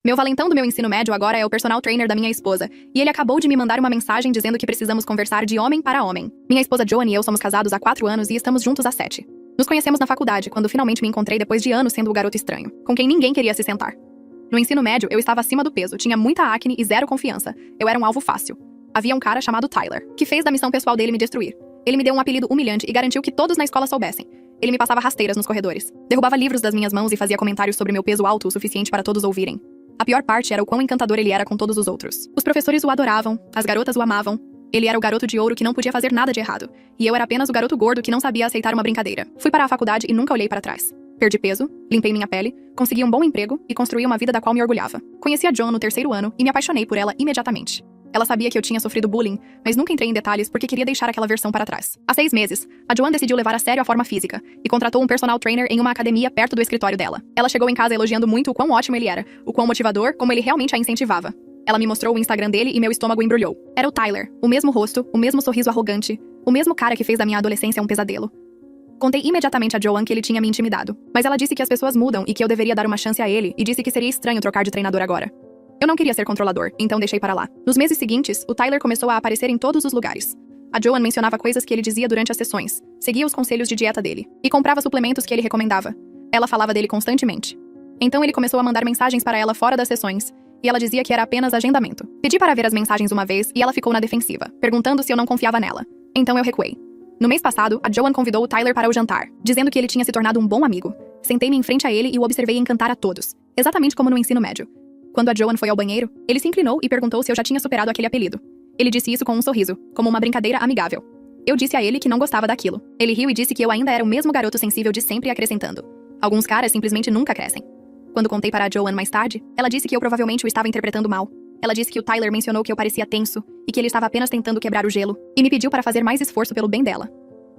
Meu valentão do meu ensino médio agora é o personal trainer da minha esposa, e ele acabou de me mandar uma mensagem dizendo que precisamos conversar de homem para homem. Minha esposa Joan e eu somos casados há 4 anos e estamos juntos há 7. Nos conhecemos na faculdade, quando finalmente me encontrei depois de anos sendo o garoto estranho, com quem ninguém queria se sentar. No ensino médio, eu estava acima do peso, tinha muita acne e zero confiança. Eu era um alvo fácil. Havia um cara chamado Tyler, que fez da missão pessoal dele me destruir. Ele me deu um apelido humilhante e garantiu que todos na escola soubessem. Ele me passava rasteiras nos corredores, derrubava livros das minhas mãos e fazia comentários sobre meu peso alto o suficiente para todos ouvirem. A pior parte era o quão encantador ele era com todos os outros. Os professores o adoravam, as garotas o amavam. Ele era o garoto de ouro que não podia fazer nada de errado. E eu era apenas o garoto gordo que não sabia aceitar uma brincadeira. Fui para a faculdade e nunca olhei para trás. Perdi peso, limpei minha pele, consegui um bom emprego e construí uma vida da qual me orgulhava. Conheci a Joan no 3º ano e me apaixonei por ela imediatamente. Ela sabia que eu tinha sofrido bullying, mas nunca entrei em detalhes porque queria deixar aquela versão para trás. Há 6 meses, a Joan decidiu levar a sério a forma física e contratou um personal trainer em uma academia perto do escritório dela. Ela chegou em casa elogiando muito o quão ótimo ele era, o quão motivador, como ele realmente a incentivava. Ela me mostrou o Instagram dele e meu estômago embrulhou. Era o Tyler, o mesmo rosto, o mesmo sorriso arrogante, o mesmo cara que fez da minha adolescência um pesadelo. Contei imediatamente a Joan que ele tinha me intimidado, mas ela disse que as pessoas mudam e que eu deveria dar uma chance a ele e disse que seria estranho trocar de treinador agora. Eu não queria ser controlador, então deixei para lá. Nos meses seguintes, o Tyler começou a aparecer em todos os lugares. A Joan mencionava coisas que ele dizia durante as sessões, seguia os conselhos de dieta dele e comprava suplementos que ele recomendava. Ela falava dele constantemente. Então ele começou a mandar mensagens para ela fora das sessões, e ela dizia que era apenas agendamento. Pedi para ver as mensagens uma vez e ela ficou na defensiva, perguntando se eu não confiava nela. Então eu recuei. No mês passado, a Joan convidou o Tyler para o jantar, dizendo que ele tinha se tornado um bom amigo. Sentei-me em frente a ele e o observei encantar a todos, exatamente como no ensino médio. Quando a Joan foi ao banheiro, ele se inclinou e perguntou se eu já tinha superado aquele apelido. Ele disse isso com um sorriso, como uma brincadeira amigável. Eu disse a ele que não gostava daquilo. Ele riu e disse que eu ainda era o mesmo garoto sensível de sempre, acrescentando: alguns caras simplesmente nunca crescem. Quando contei para a Joan mais tarde, ela disse que eu provavelmente o estava interpretando mal. Ela disse que o Tyler mencionou que eu parecia tenso e que ele estava apenas tentando quebrar o gelo, e me pediu para fazer mais esforço pelo bem dela.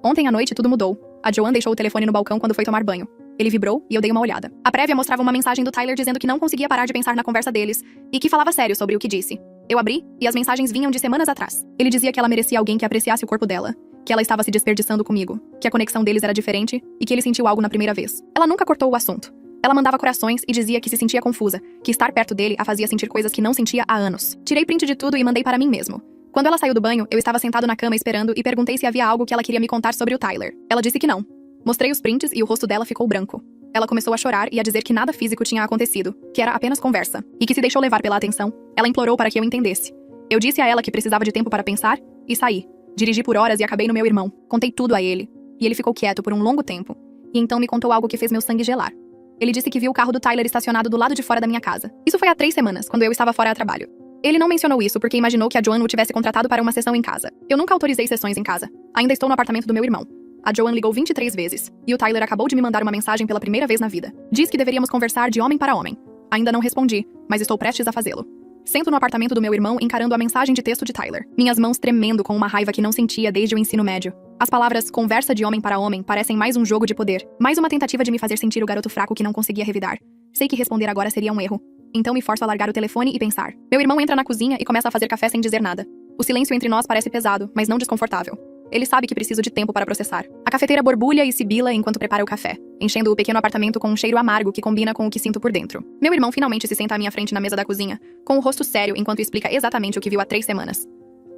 Ontem à noite tudo mudou. A Joan deixou o telefone no balcão quando foi tomar banho. Ele vibrou e eu dei uma olhada. A prévia mostrava uma mensagem do Tyler dizendo que não conseguia parar de pensar na conversa deles e que falava sério sobre o que disse. Eu abri e as mensagens vinham de semanas atrás. Ele dizia que ela merecia alguém que apreciasse o corpo dela, que ela estava se desperdiçando comigo, que a conexão deles era diferente e que ele sentiu algo na primeira vez. Ela nunca cortou o assunto. Ela mandava corações e dizia que se sentia confusa, que estar perto dele a fazia sentir coisas que não sentia há anos. Tirei print de tudo e mandei para mim mesmo. Quando ela saiu do banho, eu estava sentado na cama esperando e perguntei se havia algo que ela queria me contar sobre o Tyler. Ela disse que não. Mostrei os prints e o rosto dela ficou branco. Ela começou a chorar e a dizer que nada físico tinha acontecido, que era apenas conversa, e que se deixou levar pela atenção. Ela implorou para que eu entendesse. Eu disse a ela que precisava de tempo para pensar, e saí. Dirigi por horas e acabei no meu irmão. Contei tudo a ele, e ele ficou quieto por um longo tempo, e então me contou algo que fez meu sangue gelar. Ele disse que viu o carro do Tyler estacionado do lado de fora da minha casa. Isso foi há 3 semanas, quando eu estava fora a trabalho. Ele não mencionou isso porque imaginou que a Joan o tivesse contratado para uma sessão em casa. Eu nunca autorizei sessões em casa. Ainda estou no apartamento do meu irmão. A Joan ligou 23 vezes, e o Tyler acabou de me mandar uma mensagem pela primeira vez na vida. Diz que deveríamos conversar de homem para homem. Ainda não respondi, mas estou prestes a fazê-lo. Sento no apartamento do meu irmão encarando a mensagem de texto de Tyler, minhas mãos tremendo com uma raiva que não sentia desde o ensino médio. As palavras conversa de homem para homem parecem mais um jogo de poder, mais uma tentativa de me fazer sentir o garoto fraco que não conseguia revidar. Sei que responder agora seria um erro. Então me forço a largar o telefone e pensar. Meu irmão entra na cozinha e começa a fazer café sem dizer nada. O silêncio entre nós parece pesado, mas não desconfortável. Ele sabe que preciso de tempo para processar. A cafeteira borbulha e sibila enquanto prepara o café, enchendo o pequeno apartamento com um cheiro amargo que combina com o que sinto por dentro. Meu irmão finalmente se senta à minha frente na mesa da cozinha, com o rosto sério enquanto explica exatamente o que viu há 3 semanas.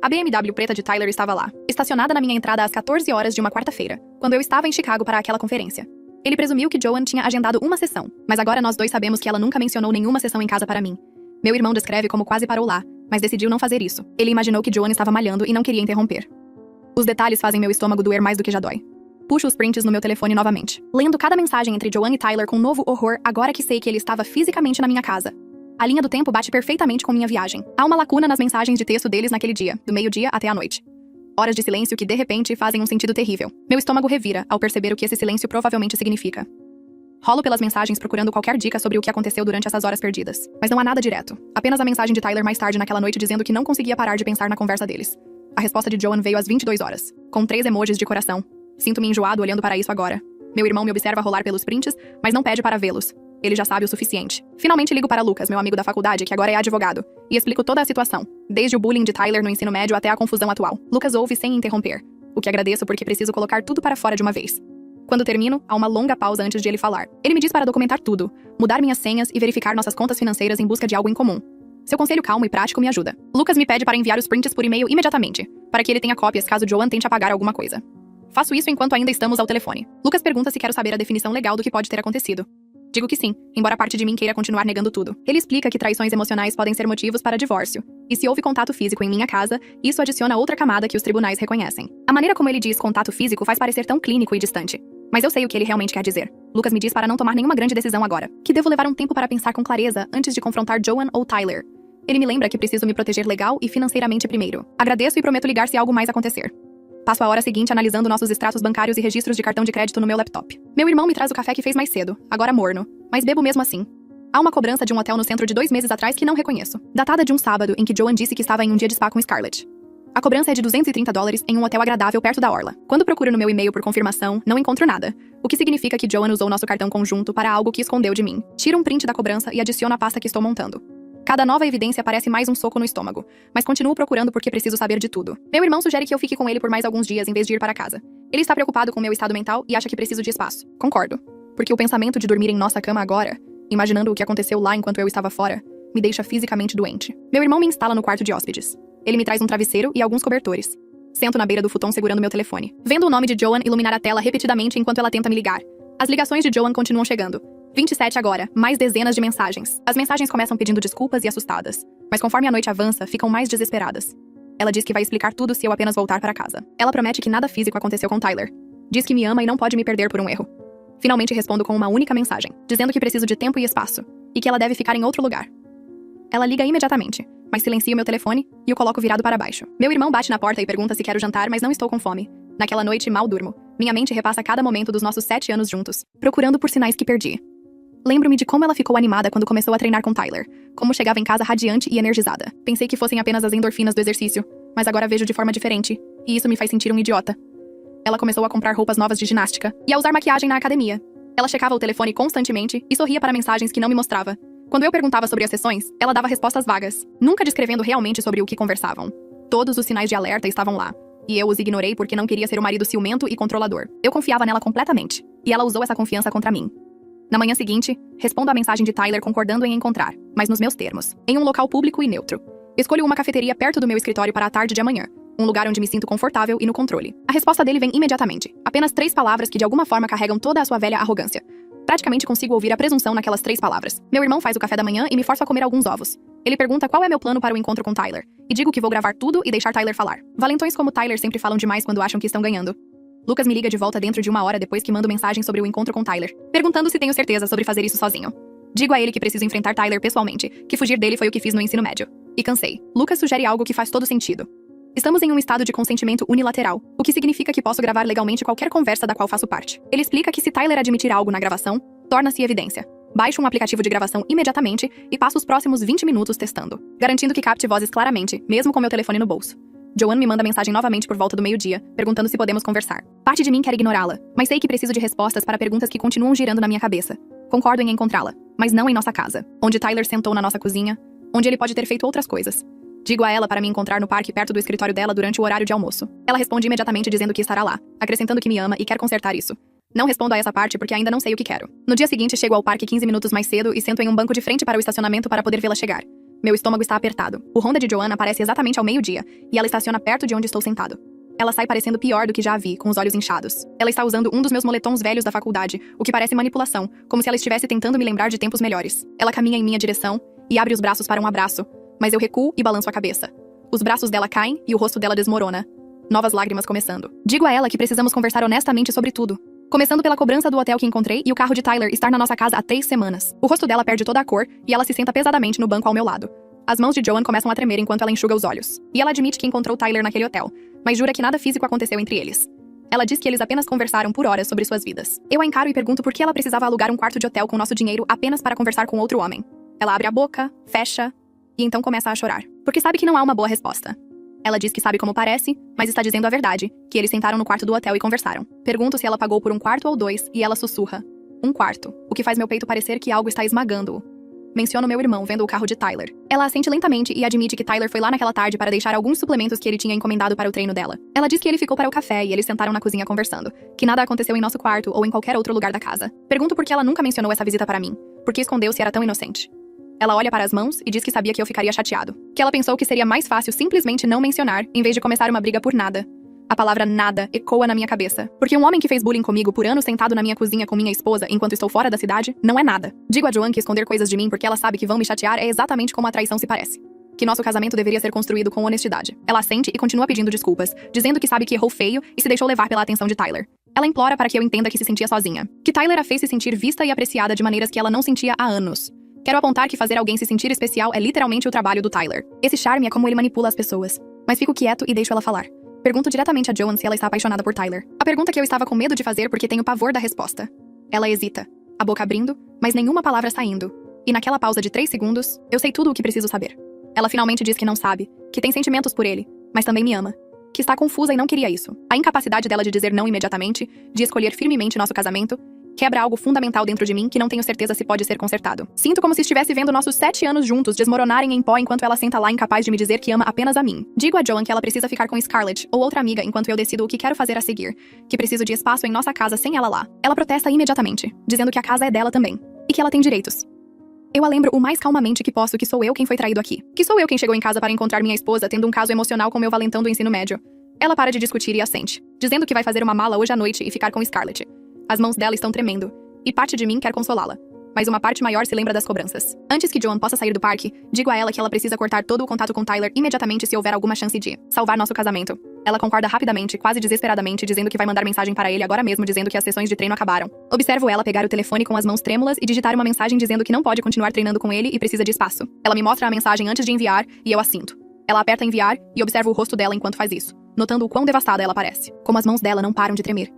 A BMW preta de Tyler estava lá, estacionada na minha entrada às 14 horas de uma quarta-feira, quando eu estava em Chicago para aquela conferência. Ele presumiu que Joan tinha agendado uma sessão, mas agora nós dois sabemos que ela nunca mencionou nenhuma sessão em casa para mim. Meu irmão descreve como quase parou lá, mas decidiu não fazer isso. Ele imaginou que Joan estava malhando e não queria interromper. Os detalhes fazem meu estômago doer mais do que já dói. Puxo os prints no meu telefone novamente, lendo cada mensagem entre Joan e Tyler com um novo horror agora que sei que ele estava fisicamente na minha casa. A linha do tempo bate perfeitamente com minha viagem. Há uma lacuna nas mensagens de texto deles naquele dia, do meio-dia até a noite. Horas de silêncio que, de repente, fazem um sentido terrível. Meu estômago revira ao perceber o que esse silêncio provavelmente significa. Rolo pelas mensagens procurando qualquer dica sobre o que aconteceu durante essas horas perdidas. Mas não há nada direto. Apenas a mensagem de Tyler mais tarde naquela noite dizendo que não conseguia parar de pensar na conversa deles. A resposta de Joan veio às 22 horas, com 3 emojis de coração. Sinto-me enjoado olhando para isso agora. Meu irmão me observa rolar pelos prints, mas não pede para vê-los. Ele já sabe o suficiente. Finalmente ligo para Lucas, meu amigo da faculdade, que agora é advogado, e explico toda a situação, desde o bullying de Tyler no ensino médio até a confusão atual. Lucas ouve sem interromper, o que agradeço porque preciso colocar tudo para fora de uma vez. Quando termino, há uma longa pausa antes de ele falar. Ele me diz para documentar tudo, mudar minhas senhas e verificar nossas contas financeiras em busca de algo em comum. Seu conselho calmo e prático me ajuda. Lucas me pede para enviar os prints por e-mail imediatamente, para que ele tenha cópias caso Joan tente apagar alguma coisa. Faço isso enquanto ainda estamos ao telefone. Lucas pergunta se quero saber a definição legal do que pode ter acontecido. Digo que sim, embora parte de mim queira continuar negando tudo. Ele explica que traições emocionais podem ser motivos para divórcio, e se houve contato físico em minha casa, isso adiciona outra camada que os tribunais reconhecem. A maneira como ele diz contato físico faz parecer tão clínico e distante. Mas eu sei o que ele realmente quer dizer. Lucas me diz para não tomar nenhuma grande decisão agora, que devo levar um tempo para pensar com clareza antes de confrontar Joan ou Tyler. Ele me lembra que preciso me proteger legal e financeiramente primeiro. Agradeço e prometo ligar se algo mais acontecer. Passo a hora seguinte analisando nossos extratos bancários e registros de cartão de crédito no meu laptop. Meu irmão me traz o café que fez mais cedo, agora morno, mas bebo mesmo assim. Há uma cobrança de um hotel no centro de 2 meses atrás que não reconheço, datada de um sábado em que Joan disse que estava em um dia de spa com Scarlett. A cobrança é de $230 em um hotel agradável perto da orla. Quando procuro no meu e-mail por confirmação, não encontro nada, o que significa que Joan usou nosso cartão conjunto para algo que escondeu de mim. Tiro um print da cobrança e adiciono a pasta que estou montando. Cada nova evidência parece mais um soco no estômago, mas continuo procurando porque preciso saber de tudo. Meu irmão sugere que eu fique com ele por mais alguns dias em vez de ir para casa. Ele está preocupado com meu estado mental e acha que preciso de espaço. Concordo, porque o pensamento de dormir em nossa cama agora, imaginando o que aconteceu lá enquanto eu estava fora, me deixa fisicamente doente. Meu irmão me instala no quarto de hóspedes. Ele me traz um travesseiro e alguns cobertores. Sento na beira do futon segurando meu telefone, vendo o nome de Joan iluminar a tela repetidamente enquanto ela tenta me ligar. As ligações de Joan continuam chegando. 27 agora, mais dezenas de mensagens. As mensagens começam pedindo desculpas e assustadas, mas conforme a noite avança, ficam mais desesperadas. Ela diz que vai explicar tudo se eu apenas voltar para casa. Ela promete que nada físico aconteceu com Tyler. Diz que me ama e não pode me perder por um erro. Finalmente respondo com uma única mensagem, dizendo que preciso de tempo e espaço, e que ela deve ficar em outro lugar. Ela liga imediatamente, mas silencia o meu telefone e o coloco virado para baixo. Meu irmão bate na porta e pergunta se quero jantar, mas não estou com fome. Naquela noite, mal durmo. Minha mente repassa cada momento dos nossos 7 anos juntos, procurando por sinais que perdi. Lembro-me de como ela ficou animada quando começou a treinar com Tyler, como chegava em casa radiante e energizada. Pensei que fossem apenas as endorfinas do exercício, mas agora vejo de forma diferente, e isso me faz sentir um idiota. Ela começou a comprar roupas novas de ginástica e a usar maquiagem na academia. Ela checava o telefone constantemente e sorria para mensagens que não me mostrava. Quando eu perguntava sobre as sessões, ela dava respostas vagas, nunca descrevendo realmente sobre o que conversavam. Todos os sinais de alerta estavam lá, e eu os ignorei porque não queria ser o marido ciumento e controlador. Eu confiava nela completamente, e ela usou essa confiança contra mim. Na manhã seguinte, respondo à mensagem de Tyler concordando em encontrar, mas nos meus termos, em um local público e neutro. Escolho uma cafeteria perto do meu escritório para a tarde de amanhã, um lugar onde me sinto confortável e no controle. A resposta dele vem imediatamente, apenas 3 palavras que de alguma forma carregam toda a sua velha arrogância. Praticamente consigo ouvir a presunção naquelas 3 palavras. Meu irmão faz o café da manhã e me força a comer alguns ovos. Ele pergunta qual é meu plano para o encontro com Tyler, e digo que vou gravar tudo e deixar Tyler falar. Valentões como Tyler sempre falam demais quando acham que estão ganhando. Lucas me liga de volta dentro de 1 hora depois que mando mensagem sobre o encontro com Tyler, perguntando se tenho certeza sobre fazer isso sozinho. Digo a ele que preciso enfrentar Tyler pessoalmente, que fugir dele foi o que fiz no ensino médio. E cansei. Lucas sugere algo que faz todo sentido. Estamos em um estado de consentimento unilateral, o que significa que posso gravar legalmente qualquer conversa da qual faço parte. Ele explica que se Tyler admitir algo na gravação, torna-se evidência. Baixo um aplicativo de gravação imediatamente e passo os próximos 20 minutos testando, garantindo que capte vozes claramente, mesmo com meu telefone no bolso. Joan me manda mensagem novamente por volta do meio-dia, perguntando se podemos conversar. Parte de mim quer ignorá-la, mas sei que preciso de respostas para perguntas que continuam girando na minha cabeça. Concordo em encontrá-la, mas não em nossa casa, onde Tyler sentou na nossa cozinha, onde ele pode ter feito outras coisas. Digo a ela para me encontrar no parque perto do escritório dela durante o horário de almoço. Ela responde imediatamente dizendo que estará lá, acrescentando que me ama e quer consertar isso. Não respondo a essa parte porque ainda não sei o que quero. No dia seguinte, chego ao parque 15 minutos mais cedo e sento em um banco de frente para o estacionamento para poder vê-la chegar. Meu estômago está apertado. O Honda de Joan aparece exatamente ao meio-dia, e ela estaciona perto de onde estou sentado. Ela sai parecendo pior do que já a vi, com os olhos inchados. Ela está usando um dos meus moletons velhos da faculdade, o que parece manipulação, como se ela estivesse tentando me lembrar de tempos melhores. Ela caminha em minha direção e abre os braços para um abraço, mas eu recuo e balanço a cabeça. Os braços dela caem e o rosto dela desmorona. Novas lágrimas começando. Digo a ela que precisamos conversar honestamente sobre tudo. Começando pela cobrança do hotel que encontrei e o carro de Tyler estar na nossa casa há 3 semanas. O rosto dela perde toda a cor e ela se senta pesadamente no banco ao meu lado. As mãos de Joan começam a tremer enquanto ela enxuga os olhos. E ela admite que encontrou Tyler naquele hotel, mas jura que nada físico aconteceu entre eles. Ela diz que eles apenas conversaram por horas sobre suas vidas. Eu a encaro e pergunto por que ela precisava alugar um quarto de hotel com nosso dinheiro apenas para conversar com outro homem. Ela abre a boca, fecha, e então começa a chorar, porque sabe que não há uma boa resposta. Ela diz que sabe como parece, mas está dizendo a verdade, que eles sentaram no quarto do hotel e conversaram. Pergunto se ela pagou por um quarto ou 2, e ela sussurra. 1 quarto, o que faz meu peito parecer que algo está esmagando-o. menciono meu irmão vendo o carro de Tyler. Ela assente lentamente e admite que Tyler foi lá naquela tarde para deixar alguns suplementos que ele tinha encomendado para o treino dela. Ela diz que ele ficou para o café e eles sentaram na cozinha conversando, que nada aconteceu em nosso quarto ou em qualquer outro lugar da casa. Pergunto por que ela nunca mencionou essa visita para mim, por que escondeu se era tão inocente. Ela olha para as mãos e diz que sabia que eu ficaria chateado, que ela pensou que seria mais fácil simplesmente não mencionar, em vez de começar uma briga por nada. A palavra nada ecoa na minha cabeça, porque um homem que fez bullying comigo por anos sentado na minha cozinha com minha esposa enquanto estou fora da cidade, não é nada. Digo a Joanne que esconder coisas de mim porque ela sabe que vão me chatear é exatamente como a traição se parece. Que nosso casamento deveria ser construído com honestidade. Ela assente e continua pedindo desculpas, dizendo que sabe que errou feio e se deixou levar pela atenção de Tyler. Ela implora para que eu entenda que se sentia sozinha, que Tyler a fez se sentir vista e apreciada de maneiras que ela não sentia há anos. Quero apontar que fazer alguém se sentir especial é literalmente o trabalho do Tyler. Esse charme é como ele manipula as pessoas. Mas fico quieto e deixo ela falar. Pergunto diretamente a Joanne se ela está apaixonada por Tyler. A pergunta que eu estava com medo de fazer porque tenho pavor da resposta. Ela hesita, a boca abrindo, mas nenhuma palavra saindo. E naquela pausa de 3 segundos, eu sei tudo o que preciso saber. Ela finalmente diz que não sabe, que tem sentimentos por ele, mas também me ama. Que está confusa e não queria isso. A incapacidade dela de dizer não imediatamente, de escolher firmemente nosso casamento, quebra algo fundamental dentro de mim que não tenho certeza se pode ser consertado. Sinto como se estivesse vendo nossos 7 anos juntos desmoronarem em pó enquanto ela senta lá incapaz de me dizer que ama apenas a mim. Digo a Joanne que ela precisa ficar com Scarlett ou outra amiga enquanto eu decido o que quero fazer a seguir, que preciso de espaço em nossa casa sem ela lá. Ela protesta imediatamente, dizendo que a casa é dela também, e que ela tem direitos. Eu a lembro o mais calmamente que posso que sou eu quem foi traído aqui. Que sou eu quem chegou em casa para encontrar minha esposa tendo um caso emocional com meu valentão do ensino médio. Ela para de discutir e assente, dizendo que vai fazer uma mala hoje à noite e ficar com Scarlett. As mãos dela estão tremendo. E parte de mim quer consolá-la. Mas uma parte maior se lembra das cobranças. Antes que Joanne possa sair do parque, digo a ela que ela precisa cortar todo o contato com Tyler imediatamente se houver alguma chance de salvar nosso casamento. Ela concorda rapidamente, quase desesperadamente, dizendo que vai mandar mensagem para ele agora mesmo dizendo que as sessões de treino acabaram. Observo ela pegar o telefone com as mãos trêmulas e digitar uma mensagem dizendo que não pode continuar treinando com ele e precisa de espaço. Ela me mostra a mensagem antes de enviar e eu assinto. Ela aperta enviar e observo o rosto dela enquanto faz isso, notando o quão devastada ela parece. Como as mãos dela não param de tremer.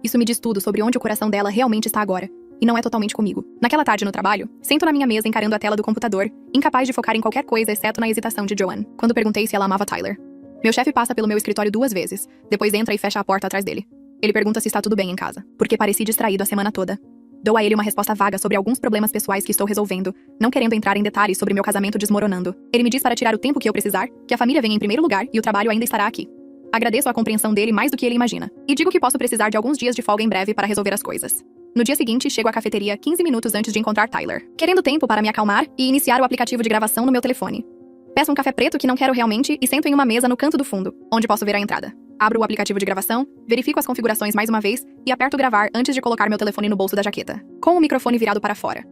Isso me diz tudo sobre onde o coração dela realmente está agora. E não é totalmente comigo. Naquela tarde no trabalho, sento na minha mesa encarando a tela do computador, incapaz de focar em qualquer coisa exceto na hesitação de Joanne, quando perguntei se ela amava Tyler. Meu chefe passa pelo meu escritório 2 vezes, depois entra e fecha a porta atrás dele. Ele pergunta se está tudo bem em casa, porque pareci distraído a semana toda. Dou a ele uma resposta vaga sobre alguns problemas pessoais que estou resolvendo, não querendo entrar em detalhes sobre meu casamento desmoronando. Ele me diz para tirar o tempo que eu precisar, que a família venha em primeiro lugar e o trabalho ainda estará aqui. Agradeço a compreensão dele mais do que ele imagina, e digo que posso precisar de alguns dias de folga em breve para resolver as coisas. No dia seguinte, chego à cafeteria 15 minutos antes de encontrar Tyler, querendo tempo para me acalmar e iniciar o aplicativo de gravação no meu telefone. Peço um café preto que não quero realmente e sento em uma mesa no canto do fundo, onde posso ver a entrada. Abro o aplicativo de gravação, verifico as configurações mais uma vez e aperto gravar antes de colocar meu telefone no bolso da jaqueta, com o microfone virado para fora.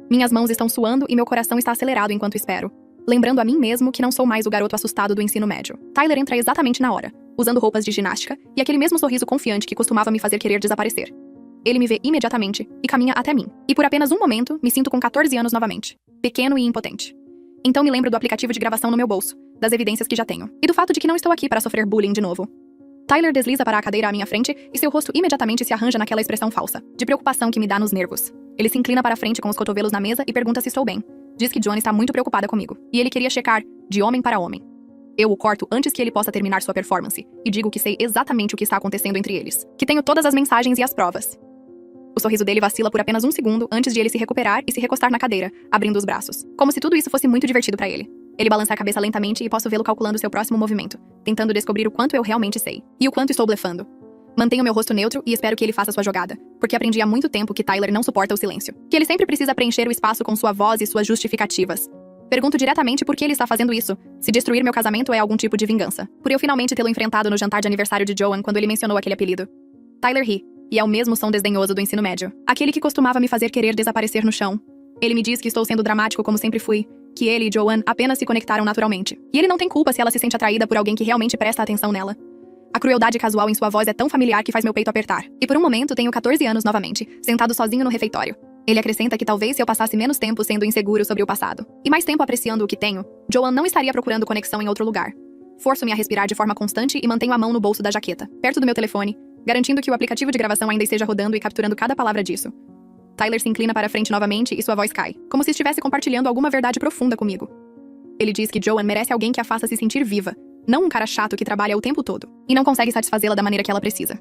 Minhas mãos estão suando e meu coração está acelerado enquanto espero, lembrando a mim mesmo que não sou mais o garoto assustado do ensino médio. Tyler entra exatamente na hora, usando roupas de ginástica e aquele mesmo sorriso confiante que costumava me fazer querer desaparecer. Ele me vê imediatamente e caminha até mim. E por apenas um momento, me sinto com 14 anos novamente. Pequeno e impotente. Então me lembro do aplicativo de gravação no meu bolso, das evidências que já tenho, e do fato de que não estou aqui para sofrer bullying de novo. Tyler desliza para a cadeira à minha frente e seu rosto imediatamente se arranja naquela expressão falsa, de preocupação que me dá nos nervos. Ele se inclina para a frente com os cotovelos na mesa e pergunta se estou bem. Diz que Joanne está muito preocupada comigo, e ele queria checar, de homem para homem. Eu o corto antes que ele possa terminar sua performance, e digo que sei exatamente o que está acontecendo entre eles, que tenho todas as mensagens e as provas. O sorriso dele vacila por apenas um segundo antes de ele se recuperar e se recostar na cadeira, abrindo os braços, como se tudo isso fosse muito divertido para ele. Ele balança a cabeça lentamente e posso vê-lo calculando seu próximo movimento, tentando descobrir o quanto eu realmente sei, e o quanto estou blefando. Mantenho meu rosto neutro e espero que ele faça sua jogada, porque aprendi há muito tempo que Tyler não suporta o silêncio, que ele sempre precisa preencher o espaço com sua voz e suas justificativas. Pergunto diretamente por que ele está fazendo isso, se destruir meu casamento é algum tipo de vingança, por eu finalmente tê-lo enfrentado no jantar de aniversário de Joanne quando ele mencionou aquele apelido. Tyler ri. E é o mesmo som desdenhoso do ensino médio. Aquele que costumava me fazer querer desaparecer no chão. Ele me diz que estou sendo dramático como sempre fui, que ele e Joanne apenas se conectaram naturalmente. E ele não tem culpa se ela se sente atraída por alguém que realmente presta atenção nela. A crueldade casual em sua voz é tão familiar que faz meu peito apertar. E por um momento tenho 14 anos novamente, sentado sozinho no refeitório. Ele acrescenta que talvez se eu passasse menos tempo sendo inseguro sobre o passado, e mais tempo apreciando o que tenho, Joanne não estaria procurando conexão em outro lugar. Forço-me a respirar de forma constante e mantenho a mão no bolso da jaqueta, perto do meu telefone, garantindo que o aplicativo de gravação ainda esteja rodando e capturando cada palavra disso. Tyler se inclina para a frente novamente e sua voz cai, como se estivesse compartilhando alguma verdade profunda comigo. Ele diz que Joanne merece alguém que a faça se sentir viva, não um cara chato que trabalha o tempo todo, e não consegue satisfazê-la da maneira que ela precisa.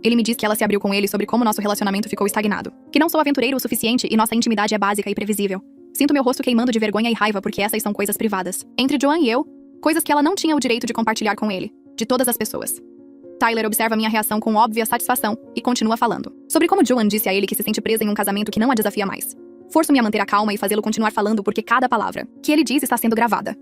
Ele me diz que ela se abriu com ele sobre como nosso relacionamento ficou estagnado, que não sou aventureiro o suficiente e nossa intimidade é básica e previsível. Sinto meu rosto queimando de vergonha e raiva porque essas são coisas privadas. Entre Joan e eu, coisas que ela não tinha o direito de compartilhar com ele, de todas as pessoas. Tyler observa minha reação com óbvia satisfação e continua falando sobre como Joan disse a ele que se sente presa em um casamento que não a desafia mais. Forço-me a manter a calma e fazê-lo continuar falando porque cada palavra que ele diz está sendo gravada.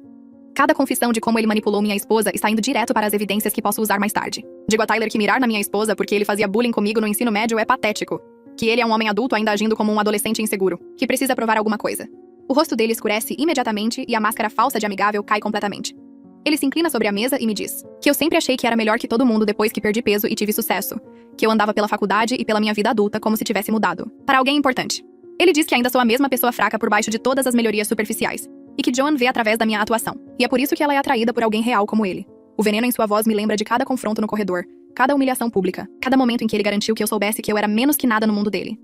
Cada confissão de como ele manipulou minha esposa está indo direto para as evidências que posso usar mais tarde. Digo a Tyler que mirar na minha esposa porque ele fazia bullying comigo no ensino médio é patético. Que ele é um homem adulto ainda agindo como um adolescente inseguro, que precisa provar alguma coisa. O rosto dele escurece imediatamente e a máscara falsa de amigável cai completamente. Ele se inclina sobre a mesa e me diz que eu sempre achei que era melhor que todo mundo depois que perdi peso e tive sucesso, que eu andava pela faculdade e pela minha vida adulta como se tivesse mudado para alguém importante. Ele diz que ainda sou a mesma pessoa fraca por baixo de todas as melhorias superficiais, e que Joan vê através da minha atuação, e é por isso que ela é atraída por alguém real como ele. O veneno em sua voz me lembra de cada confronto no corredor, cada humilhação pública, cada momento em que ele garantiu que eu soubesse que eu era menos que nada no mundo dele.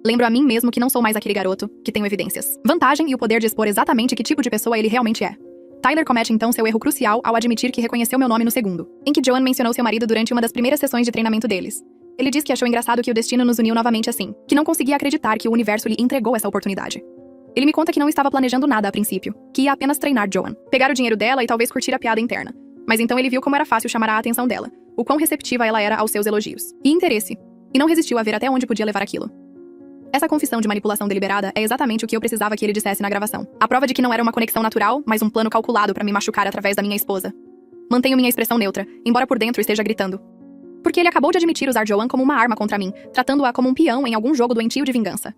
Lembro a mim mesmo que não sou mais aquele garoto, que tenho evidências, vantagem e o poder de expor exatamente que tipo de pessoa ele realmente é. Tyler comete então seu erro crucial ao admitir que reconheceu meu nome no segundo, em que Joan mencionou seu marido durante uma das primeiras sessões de treinamento deles. Ele diz que achou engraçado que o destino nos uniu novamente assim, que não conseguia acreditar que o universo lhe entregou essa oportunidade. Ele me conta que não estava planejando nada a princípio, que ia apenas treinar Joan, pegar o dinheiro dela e talvez curtir a piada interna. Mas então ele viu como era fácil chamar a atenção dela, o quão receptiva ela era aos seus elogios e interesse, e não resistiu a ver até onde podia levar aquilo. Essa confissão de manipulação deliberada é exatamente o que eu precisava que ele dissesse na gravação. A prova de que não era uma conexão natural, mas um plano calculado para me machucar através da minha esposa. Mantenho minha expressão neutra, embora por dentro esteja gritando. Porque ele acabou de admitir usar Joan como uma arma contra mim, tratando-a como um peão em algum jogo doentio de vingança.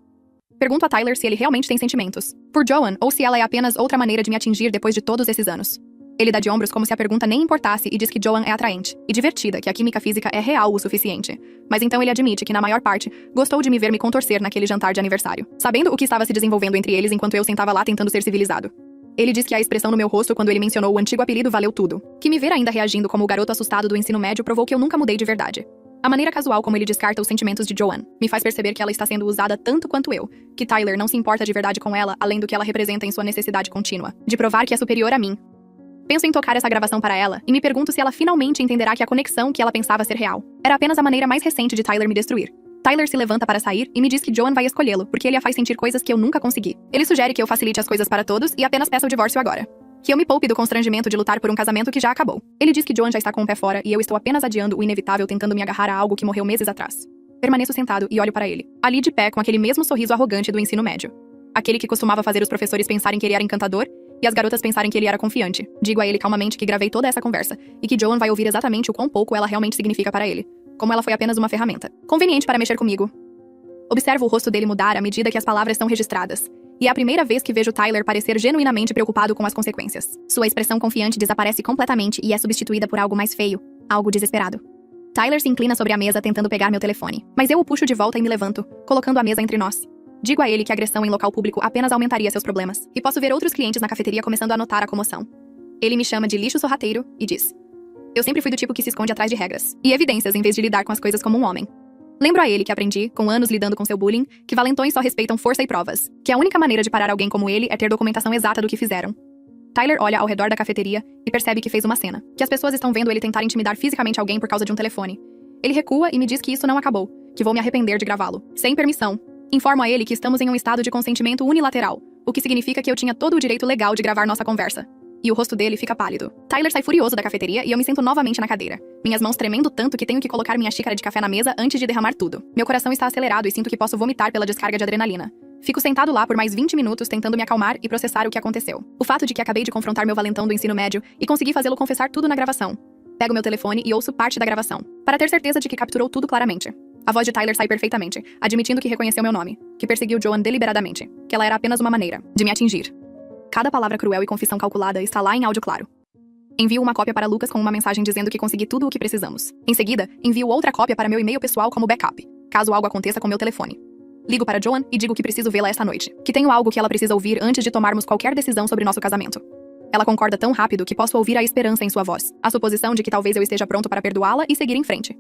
Pergunto a Tyler se ele realmente tem sentimentos por Joan ou se ela é apenas outra maneira de me atingir depois de todos esses anos. Ele dá de ombros como se a pergunta nem importasse e diz que Joan é atraente e divertida, que a química física é real o suficiente. Mas então ele admite que, na maior parte, gostou de me ver me contorcer naquele jantar de aniversário, sabendo o que estava se desenvolvendo entre eles enquanto eu sentava lá tentando ser civilizado. Ele diz que a expressão no meu rosto quando ele mencionou o antigo apelido valeu tudo. Que me ver ainda reagindo como o garoto assustado do ensino médio provou que eu nunca mudei de verdade. A maneira casual como ele descarta os sentimentos de Joan me faz perceber que ela está sendo usada tanto quanto eu, que Tyler não se importa de verdade com ela além do que ela representa em sua necessidade contínua, de provar que é superior a mim. Penso em tocar essa gravação para ela, e me pergunto se ela finalmente entenderá que a conexão que ela pensava ser real era apenas a maneira mais recente de Tyler me destruir. Tyler se levanta para sair e me diz que Joan vai escolhê-lo, porque ele a faz sentir coisas que eu nunca consegui. Ele sugere que eu facilite as coisas para todos e apenas peça o divórcio agora. Que eu me poupe do constrangimento de lutar por um casamento que já acabou. Ele diz que Joan já está com o pé fora e eu estou apenas adiando o inevitável tentando me agarrar a algo que morreu meses atrás. Permaneço sentado e olho para ele, ali de pé com aquele mesmo sorriso arrogante do ensino médio. Aquele que costumava fazer os professores pensarem que ele era encantador e as garotas pensarem que ele era confiante. Digo a ele calmamente que gravei toda essa conversa e que Joan vai ouvir exatamente o quão pouco ela realmente significa para ele, como ela foi apenas uma ferramenta conveniente para mexer comigo. Observo o rosto dele mudar à medida que as palavras são registradas, e é a primeira vez que vejo Tyler parecer genuinamente preocupado com as consequências. Sua expressão confiante desaparece completamente e é substituída por algo mais feio, algo desesperado. Tyler se inclina sobre a mesa tentando pegar meu telefone, mas eu o puxo de volta e me levanto, colocando a mesa entre nós. Digo a ele que a agressão em local público apenas aumentaria seus problemas, e posso ver outros clientes na cafeteria começando a notar a comoção. Ele me chama de lixo sorrateiro e diz: eu sempre fui do tipo que se esconde atrás de regras e evidências em vez de lidar com as coisas como um homem. Lembro a ele que aprendi, com anos lidando com seu bullying, que valentões só respeitam força e provas, que a única maneira de parar alguém como ele é ter documentação exata do que fizeram. Tyler olha ao redor da cafeteria e percebe que fez uma cena, que as pessoas estão vendo ele tentar intimidar fisicamente alguém por causa de um telefone. Ele recua e me diz que isso não acabou, que vou me arrepender de gravá-lo, sem permissão. Informo a ele que estamos em um estado de consentimento unilateral, o que significa que eu tinha todo o direito legal de gravar nossa conversa. E o rosto dele fica pálido. Tyler sai furioso da cafeteria e eu me sento novamente na cadeira, minhas mãos tremendo tanto que tenho que colocar minha xícara de café na mesa antes de derramar tudo. Meu coração está acelerado e sinto que posso vomitar pela descarga de adrenalina. Fico sentado lá por mais 20 minutos tentando me acalmar e processar o que aconteceu. O fato de que acabei de confrontar meu valentão do ensino médio e consegui fazê-lo confessar tudo na gravação. Pego meu telefone e ouço parte da gravação, para ter certeza de que capturou tudo claramente. A voz de Tyler sai perfeitamente, admitindo que reconheceu meu nome, que perseguiu Joan deliberadamente, que ela era apenas uma maneira de me atingir. Cada palavra cruel e confissão calculada está lá em áudio claro. Envio uma cópia para Lucas com uma mensagem dizendo que consegui tudo o que precisamos. Em seguida, envio outra cópia para meu e-mail pessoal como backup, caso algo aconteça com meu telefone. Ligo para Joan e digo que preciso vê-la esta noite, que tenho algo que ela precisa ouvir antes de tomarmos qualquer decisão sobre nosso casamento. Ela concorda tão rápido que posso ouvir a esperança em sua voz, a suposição de que talvez eu esteja pronto para perdoá-la e seguir em frente.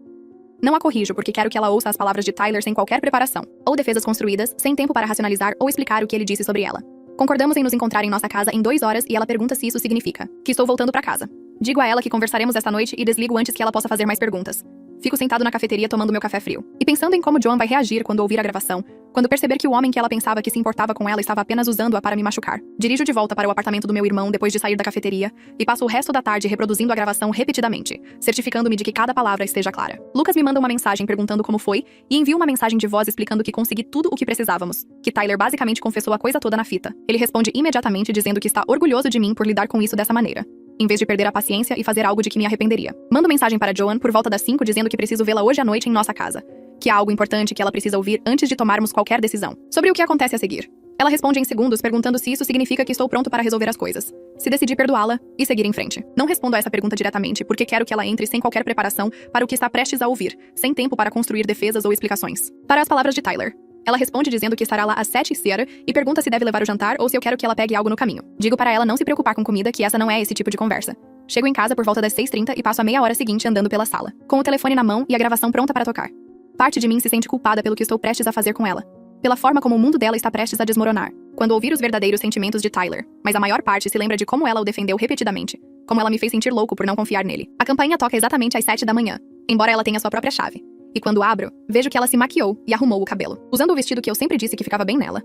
Não a corrijo porque quero que ela ouça as palavras de Tyler sem qualquer preparação, ou defesas construídas, sem tempo para racionalizar ou explicar o que ele disse sobre ela. Concordamos em nos encontrar em nossa casa em 2 horas e ela pergunta se isso significa que estou voltando para casa. Digo a ela que conversaremos esta noite e desligo antes que ela possa fazer mais perguntas. Fico sentado na cafeteria tomando meu café frio e pensando em como Joan vai reagir quando ouvir a gravação, quando perceber que o homem que ela pensava que se importava com ela estava apenas usando-a para me machucar. Dirijo de volta para o apartamento do meu irmão depois de sair da cafeteria e passo o resto da tarde reproduzindo a gravação repetidamente, certificando-me de que cada palavra esteja clara. Lucas me manda uma mensagem perguntando como foi e envia uma mensagem de voz explicando que consegui tudo o que precisávamos, que Tyler basicamente confessou a coisa toda na fita. Ele responde imediatamente dizendo que está orgulhoso de mim por lidar com isso dessa maneira, em vez de perder a paciência e fazer algo de que me arrependeria. Mando mensagem para Joan por volta das 5 dizendo que preciso vê-la hoje à noite em nossa casa, que há algo importante que ela precisa ouvir antes de tomarmos qualquer decisão. Sobre o que acontece a seguir. Ela responde em segundos perguntando se isso significa que estou pronto para resolver as coisas, se decidi perdoá-la e seguir em frente. Não respondo a essa pergunta diretamente porque quero que ela entre sem qualquer preparação para o que está prestes a ouvir, sem tempo para construir defesas ou explicações. Para as palavras de Tyler. Ela responde dizendo que estará lá às 7h e pergunta se deve levar o jantar ou se eu quero que ela pegue algo no caminho. Digo para ela não se preocupar com comida, que essa não é esse tipo de conversa. Chego em casa por volta das 6h30 e passo a meia hora seguinte andando pela sala, com o telefone na mão e a gravação pronta para tocar. Parte de mim se sente culpada pelo que estou prestes a fazer com ela, pela forma como o mundo dela está prestes a desmoronar, quando ouvir os verdadeiros sentimentos de Tyler, mas a maior parte se lembra de como ela o defendeu repetidamente, como ela me fez sentir louco por não confiar nele. A campainha toca exatamente às 7 da manhã, embora ela tenha sua própria chave. E quando abro, vejo que ela se maquiou e arrumou o cabelo, usando o vestido que eu sempre disse que ficava bem nela.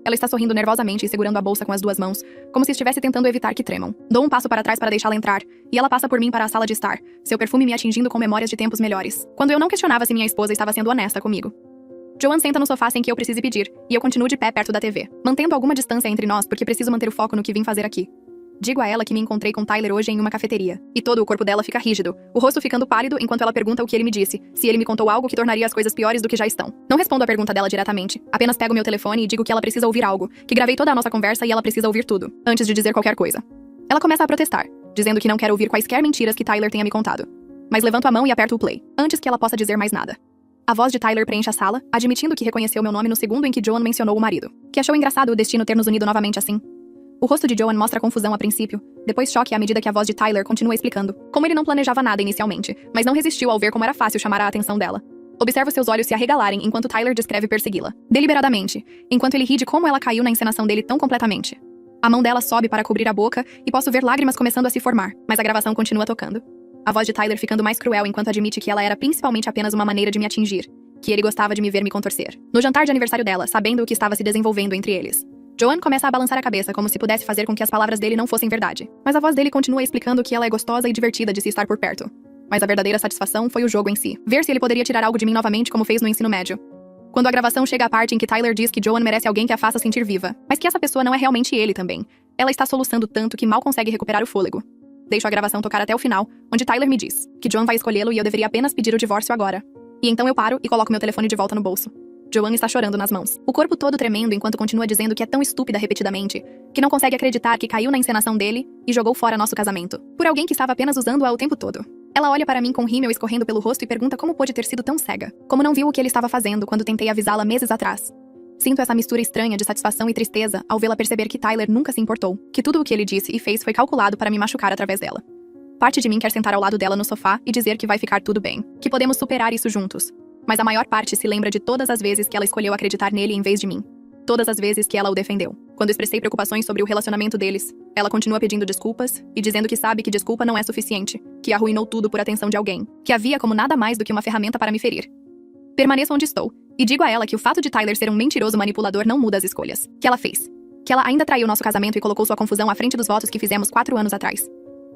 Ela está sorrindo nervosamente e segurando a bolsa com as duas mãos, como se estivesse tentando evitar que tremam. Dou um passo para trás para deixá-la entrar, e ela passa por mim para a sala de estar, seu perfume me atingindo com memórias de tempos melhores, quando eu não questionava se minha esposa estava sendo honesta comigo. Joan senta no sofá sem que eu precise pedir, e eu continuo de pé perto da TV, mantendo alguma distância entre nós porque preciso manter o foco no que vim fazer aqui. Digo a ela que me encontrei com Tyler hoje em uma cafeteria, e todo o corpo dela fica rígido, o rosto ficando pálido enquanto ela pergunta o que ele me disse, se ele me contou algo que tornaria as coisas piores do que já estão. Não respondo a pergunta dela diretamente, apenas pego meu telefone e digo que ela precisa ouvir algo, que gravei toda a nossa conversa e ela precisa ouvir tudo, antes de dizer qualquer coisa. Ela começa a protestar, dizendo que não quer ouvir quaisquer mentiras que Tyler tenha me contado. Mas levanto a mão e aperto o play, antes que ela possa dizer mais nada. A voz de Tyler preenche a sala, admitindo que reconheceu meu nome no segundo em que Joan mencionou o marido, que achou engraçado o destino ter nos unido novamente assim. O rosto de Joan mostra confusão a princípio, depois choque à medida que a voz de Tyler continua explicando, como ele não planejava nada inicialmente, mas não resistiu ao ver como era fácil chamar a atenção dela. Observo seus olhos se arregalarem enquanto Tyler descreve persegui-la, deliberadamente, enquanto ele ri de como ela caiu na encenação dele tão completamente. A mão dela sobe para cobrir a boca e posso ver lágrimas começando a se formar, mas a gravação continua tocando. A voz de Tyler ficando mais cruel enquanto admite que ela era principalmente apenas uma maneira de me atingir, que ele gostava de me ver me contorcer. No jantar de aniversário dela, sabendo o que estava se desenvolvendo entre eles, Joan começa a balançar a cabeça como se pudesse fazer com que as palavras dele não fossem verdade. Mas a voz dele continua explicando que ela é gostosa e divertida de se estar por perto. Mas a verdadeira satisfação foi o jogo em si. Ver se ele poderia tirar algo de mim novamente como fez no ensino médio. Quando a gravação chega à parte em que Tyler diz que Joan merece alguém que a faça sentir viva, mas que essa pessoa não é realmente ele também. Ela está soluçando tanto que mal consegue recuperar o fôlego. Deixo a gravação tocar até o final, onde Tyler me diz que Joan vai escolhê-lo e eu deveria apenas pedir o divórcio agora. E então eu paro e coloco meu telefone de volta no bolso. Joan está chorando nas mãos, o corpo todo tremendo enquanto continua dizendo que é tão estúpida repetidamente, que não consegue acreditar que caiu na encenação dele e jogou fora nosso casamento, por alguém que estava apenas usando-a o tempo todo. Ela olha para mim com rímel escorrendo pelo rosto e pergunta como pôde ter sido tão cega, como não viu o que ele estava fazendo quando tentei avisá-la meses atrás. Sinto essa mistura estranha de satisfação e tristeza ao vê-la perceber que Tyler nunca se importou, que tudo o que ele disse e fez foi calculado para me machucar através dela. Parte de mim quer sentar ao lado dela no sofá e dizer que vai ficar tudo bem, que podemos superar isso juntos. Mas a maior parte se lembra de todas as vezes que ela escolheu acreditar nele em vez de mim. Todas as vezes que ela o defendeu. Quando expressei preocupações sobre o relacionamento deles, ela continua pedindo desculpas e dizendo que sabe que desculpa não é suficiente, que arruinou tudo por atenção de alguém, que a via como nada mais do que uma ferramenta para me ferir. Permaneço onde estou, e digo a ela que o fato de Tyler ser um mentiroso manipulador não muda as escolhas que ela fez. Que ela ainda traiu nosso casamento e colocou sua confusão à frente dos votos que fizemos 4 anos atrás.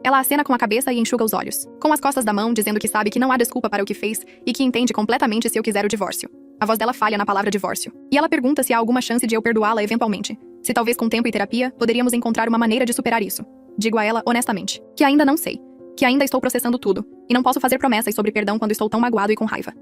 Ela acena com a cabeça e enxuga os olhos, com as costas da mão, dizendo que sabe que não há desculpa para o que fez e que entende completamente se eu quiser o divórcio. A voz dela falha na palavra divórcio. E ela pergunta se há alguma chance de eu perdoá-la eventualmente. Se talvez com tempo e terapia, poderíamos encontrar uma maneira de superar isso. Digo a ela, honestamente, que ainda não sei. Que ainda estou processando tudo. E não posso fazer promessas sobre perdão quando estou tão magoado e com raiva.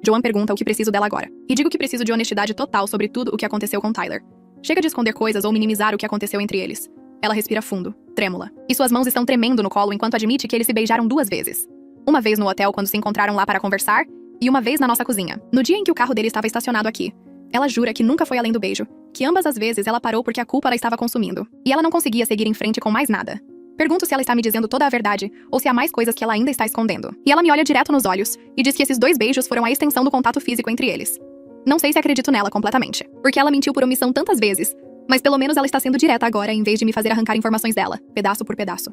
Joan pergunta o que preciso dela agora. E digo que preciso de honestidade total sobre tudo o que aconteceu com Tyler. Chega de esconder coisas ou minimizar o que aconteceu entre eles. Ela respira fundo, trêmula. E suas mãos estão tremendo no colo enquanto admite que eles se beijaram 2 vezes. Uma vez no hotel quando se encontraram lá para conversar, e uma vez na nossa cozinha, no dia em que o carro dele estava estacionado aqui. Ela jura que nunca foi além do beijo, que ambas as vezes ela parou porque a culpa a estava consumindo, e ela não conseguia seguir em frente com mais nada. Pergunto se ela está me dizendo toda a verdade, ou se há mais coisas que ela ainda está escondendo. E ela me olha direto nos olhos, e diz que esses 2 beijos foram a extensão do contato físico entre eles. Não sei se acredito nela completamente, porque ela mentiu por omissão tantas vezes, mas pelo menos ela está sendo direta agora em vez de me fazer arrancar informações dela, pedaço por pedaço.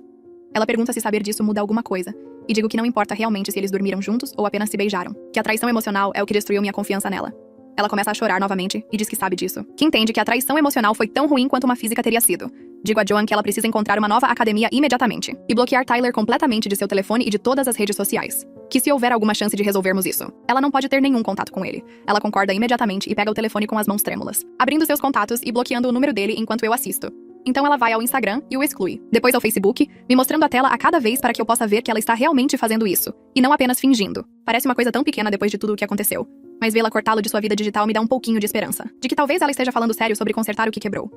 Ela pergunta se saber disso muda alguma coisa, e digo que não importa realmente se eles dormiram juntos ou apenas se beijaram, que a traição emocional é o que destruiu minha confiança nela. Ela começa a chorar novamente e diz que sabe disso. Que entende que a traição emocional foi tão ruim quanto uma física teria sido. Digo a Joan que ela precisa encontrar uma nova academia imediatamente e bloquear Tyler completamente de seu telefone e de todas as redes sociais. Que se houver alguma chance de resolvermos isso, ela não pode ter nenhum contato com ele. Ela concorda imediatamente e pega o telefone com as mãos trêmulas, abrindo seus contatos e bloqueando o número dele enquanto eu assisto. Então ela vai ao Instagram e o exclui. Depois ao Facebook, me mostrando a tela a cada vez para que eu possa ver que ela está realmente fazendo isso, e não apenas fingindo. Parece uma coisa tão pequena depois de tudo o que aconteceu. Mas vê-la cortá-lo de sua vida digital me dá um pouquinho de esperança. De que talvez ela esteja falando sério sobre consertar o que quebrou.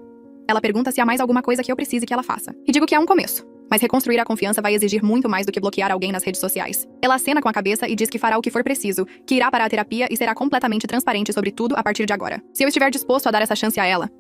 Ela pergunta se há mais alguma coisa que eu precise que ela faça. E digo que é um começo. Mas reconstruir a confiança vai exigir muito mais do que bloquear alguém nas redes sociais. Ela acena com a cabeça e diz que fará o que for preciso, que irá para a terapia e será completamente transparente sobre tudo a partir de agora. Se eu estiver disposto a dar essa chance a ela...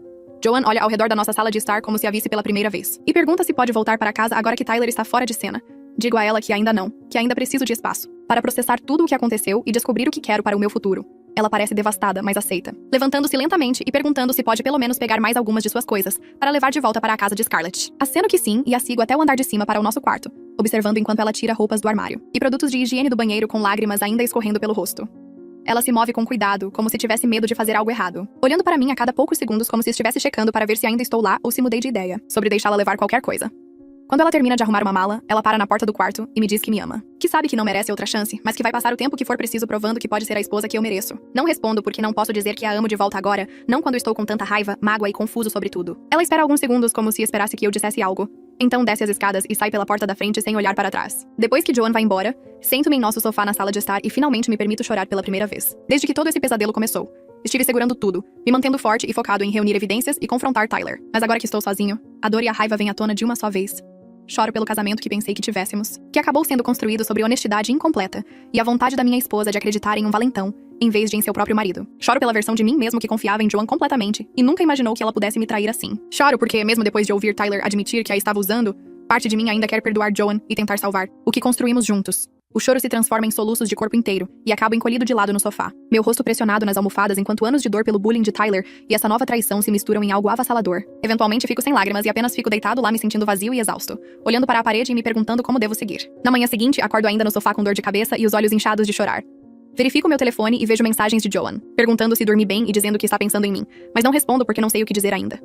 Joan olha ao redor da nossa sala de estar como se a visse pela primeira vez. E pergunta se pode voltar para casa agora que Tyler está fora de cena. Digo a ela que ainda não, que ainda preciso de espaço, para processar tudo o que aconteceu e descobrir o que quero para o meu futuro. Ela parece devastada, mas aceita. Levantando-se lentamente e perguntando se pode pelo menos pegar mais algumas de suas coisas, para levar de volta para a casa de Scarlett. Aceno que sim e a sigo até o andar de cima para o nosso quarto, observando enquanto ela tira roupas do armário. E produtos de higiene do banheiro com lágrimas ainda escorrendo pelo rosto. Ela se move com cuidado, como se tivesse medo de fazer algo errado. Olhando para mim a cada poucos segundos como se estivesse checando para ver se ainda estou lá ou se mudei de ideia, sobre deixá-la levar qualquer coisa. Quando ela termina de arrumar uma mala, ela para na porta do quarto e me diz que me ama. Que sabe que não merece outra chance, mas que vai passar o tempo que for preciso provando que pode ser a esposa que eu mereço. Não respondo porque não posso dizer que a amo de volta agora, não quando estou com tanta raiva, mágoa e confuso sobre tudo. Ela espera alguns segundos como se esperasse que eu dissesse algo. Então desce as escadas e sai pela porta da frente sem olhar para trás. Depois que Joan vai embora, sento-me em nosso sofá na sala de estar e finalmente me permito chorar pela primeira vez. Desde que todo esse pesadelo começou. Estive segurando tudo, me mantendo forte e focado em reunir evidências e confrontar Tyler. Mas agora que estou sozinho, a dor e a raiva vêm à tona de uma só vez. Choro pelo casamento que pensei que tivéssemos, que acabou sendo construído sobre honestidade incompleta e a vontade da minha esposa de acreditar em um valentão, em vez de em seu próprio marido. Choro pela versão de mim mesmo que confiava em Joan completamente e nunca imaginou que ela pudesse me trair assim. Choro porque, mesmo depois de ouvir Tyler admitir que a estava usando, parte de mim ainda quer perdoar Joan e tentar salvar o que construímos juntos. O choro se transforma em soluços de corpo inteiro e acabo encolhido de lado no sofá. Meu rosto pressionado nas almofadas enquanto anos de dor pelo bullying de Tyler e essa nova traição se misturam em algo avassalador. Eventualmente fico sem lágrimas e apenas fico deitado lá me sentindo vazio e exausto, olhando para a parede e me perguntando como devo seguir. Na manhã seguinte, acordo ainda no sofá com dor de cabeça e os olhos inchados de chorar. Verifico meu telefone e vejo mensagens de Joan, perguntando se dormi bem e dizendo que está pensando em mim, mas não respondo porque não sei o que dizer ainda.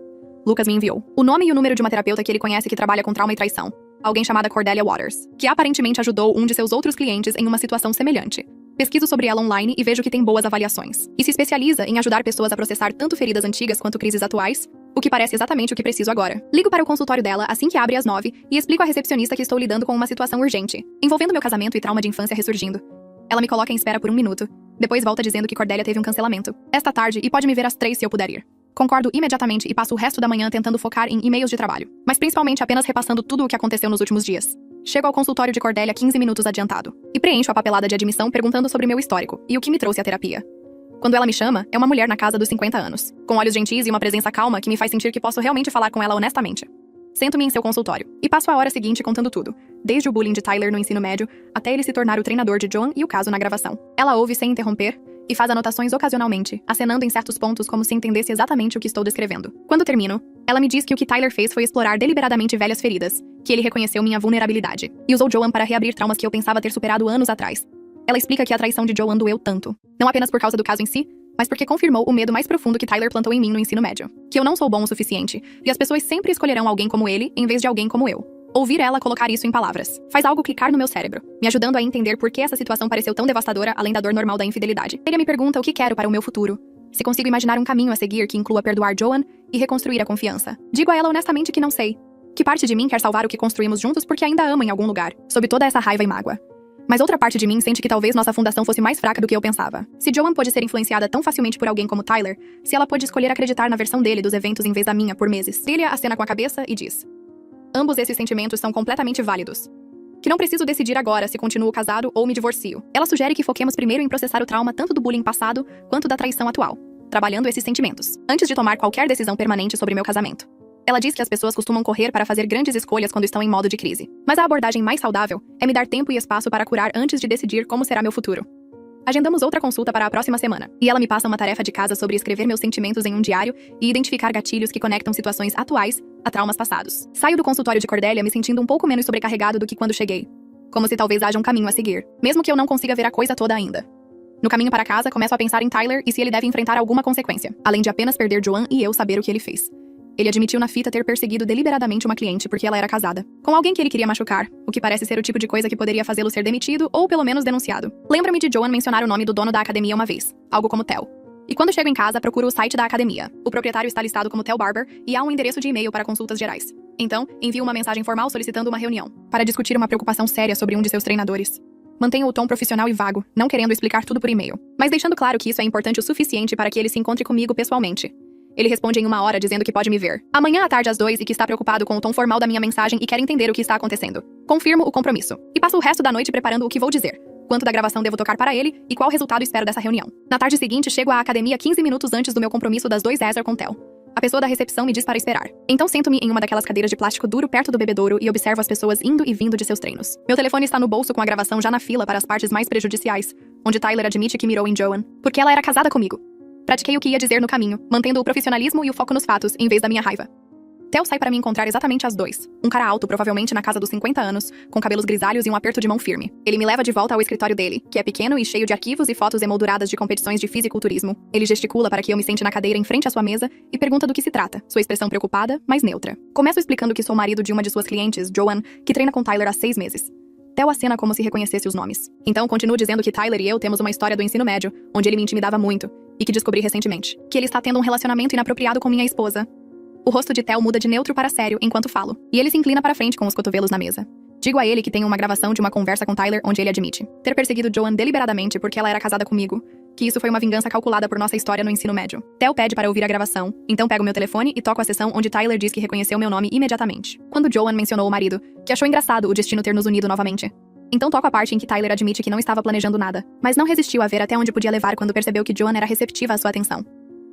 Lucas me enviou o nome e o número de uma terapeuta que ele conhece que trabalha com trauma e traição. Alguém chamada Cordelia Waters, que aparentemente ajudou um de seus outros clientes em uma situação semelhante. Pesquiso sobre ela online e vejo que tem boas avaliações. E se especializa em ajudar pessoas a processar tanto feridas antigas quanto crises atuais, o que parece exatamente o que preciso agora. Ligo para o consultório dela assim que abre às 9 e explico à recepcionista que estou lidando com uma situação urgente, envolvendo meu casamento e trauma de infância ressurgindo. Ela me coloca em espera por 1 minuto. Depois volta dizendo que Cordelia teve um cancelamento esta tarde e pode me ver às 3 se eu puder ir. Concordo imediatamente e passo o resto da manhã tentando focar em e-mails de trabalho, mas principalmente apenas repassando tudo o que aconteceu nos últimos dias. Chego ao consultório de Cordelia 15 minutos adiantado e preencho a papelada de admissão perguntando sobre meu histórico e o que me trouxe à terapia. Quando ela me chama, é uma mulher na casa dos 50 anos, com olhos gentis e uma presença calma que me faz sentir que posso realmente falar com ela honestamente. Sento-me em seu consultório e passo a hora seguinte contando tudo, desde o bullying de Tyler no ensino médio até ele se tornar o treinador de Joan e o caso na gravação. Ela ouve sem interromper e faz anotações ocasionalmente, acenando em certos pontos como se entendesse exatamente o que estou descrevendo. Quando termino, ela me diz que o que Tyler fez foi explorar deliberadamente velhas feridas, que ele reconheceu minha vulnerabilidade, e usou Joan para reabrir traumas que eu pensava ter superado anos atrás. Ela explica que a traição de Joan doeu tanto, não apenas por causa do caso em si, mas porque confirmou o medo mais profundo que Tyler plantou em mim no ensino médio. Que eu não sou bom o suficiente, e as pessoas sempre escolherão alguém como ele em vez de alguém como eu. Ouvir ela colocar isso em palavras faz algo clicar no meu cérebro, me ajudando a entender por que essa situação pareceu tão devastadora além da dor normal da infidelidade. Ele me pergunta o que quero para o meu futuro, se consigo imaginar um caminho a seguir que inclua perdoar Joan e reconstruir a confiança. Digo a ela honestamente que não sei. Que parte de mim quer salvar o que construímos juntos porque ainda ama em algum lugar, sob toda essa raiva e mágoa. Mas outra parte de mim sente que talvez nossa fundação fosse mais fraca do que eu pensava. Se Joan pôde ser influenciada tão facilmente por alguém como Tyler, se ela pôde escolher acreditar na versão dele dos eventos em vez da minha por meses. Celia acena com a cabeça e diz: ambos esses sentimentos são completamente válidos. Que não preciso decidir agora se continuo casado ou me divorcio. Ela sugere que foquemos primeiro em processar o trauma tanto do bullying passado quanto da traição atual, trabalhando esses sentimentos, antes de tomar qualquer decisão permanente sobre meu casamento. Ela diz que as pessoas costumam correr para fazer grandes escolhas quando estão em modo de crise. Mas a abordagem mais saudável é me dar tempo e espaço para curar antes de decidir como será meu futuro. Agendamos outra consulta para a próxima semana, e ela me passa uma tarefa de casa sobre escrever meus sentimentos em um diário e identificar gatilhos que conectam situações atuais a traumas passados. Saio do consultório de Cordelia me sentindo um pouco menos sobrecarregado do que quando cheguei. Como se talvez haja um caminho a seguir, mesmo que eu não consiga ver a coisa toda ainda. No caminho para casa, começo a pensar em Tyler e se ele deve enfrentar alguma consequência, além de apenas perder Joanne e eu saber o que ele fez. Ele admitiu na fita ter perseguido deliberadamente uma cliente porque ela era casada, com alguém que ele queria machucar, o que parece ser o tipo de coisa que poderia fazê-lo ser demitido ou pelo menos denunciado. Lembro-me de Joanne mencionar o nome do dono da academia uma vez, algo como Theo. E quando chego em casa, procuro o site da academia. O proprietário está listado como Theo Barber e há um endereço de e-mail para consultas gerais. Então, envio uma mensagem formal solicitando uma reunião, para discutir uma preocupação séria sobre um de seus treinadores. Mantenho o tom profissional e vago, não querendo explicar tudo por e-mail, mas deixando claro que isso é importante o suficiente para que ele se encontre comigo pessoalmente. Ele responde em 1 hora dizendo que pode me ver amanhã à tarde às 2 e que está preocupado com o tom formal da minha mensagem e quer entender o que está acontecendo. Confirmo o compromisso. E passo o resto da noite preparando o que vou dizer, quanto da gravação devo tocar para ele e qual resultado espero dessa reunião. Na tarde seguinte, chego à academia 15 minutos antes do meu compromisso das 2 Ezra com Theo. A pessoa da recepção me diz para esperar. Então sento-me em uma daquelas cadeiras de plástico duro perto do bebedouro e observo as pessoas indo e vindo de seus treinos. Meu telefone está no bolso com a gravação já na fila para as partes mais prejudiciais, onde Tyler admite que mirou em Joanne, porque ela era casada comigo. Pratiquei o que ia dizer no caminho, mantendo o profissionalismo e o foco nos fatos, em vez da minha raiva. Theo sai para me encontrar exatamente às 2. Um cara alto, provavelmente na casa dos 50 anos, com cabelos grisalhos e um aperto de mão firme. Ele me leva de volta ao escritório dele, que é pequeno e cheio de arquivos e fotos emolduradas de competições de fisiculturismo. Ele gesticula para que eu me sente na cadeira em frente à sua mesa e pergunta do que se trata, sua expressão preocupada, mas neutra. Começo explicando que sou marido de uma de suas clientes, Joanne, que treina com Tyler há 6 meses. Theo acena como se reconhecesse os nomes. Então continuo dizendo que Tyler e eu temos uma história do ensino médio, onde ele me intimidava muito, e que descobri recentemente que ele está tendo um relacionamento inapropriado com minha esposa. O rosto de Theo muda de neutro para sério enquanto falo, e ele se inclina para frente com os cotovelos na mesa. Digo a ele que tenho uma gravação de uma conversa com Tyler onde ele admite ter perseguido Joanne deliberadamente porque ela era casada comigo, que isso foi uma vingança calculada por nossa história no ensino médio. Theo pede para ouvir a gravação, então pego meu telefone e toco a sessão onde Tyler diz que reconheceu meu nome imediatamente, quando Joanne mencionou o marido, que achou engraçado o destino ter nos unido novamente. Então toco a parte em que Tyler admite que não estava planejando nada, mas não resistiu a ver até onde podia levar quando percebeu que Joanne era receptiva à sua atenção.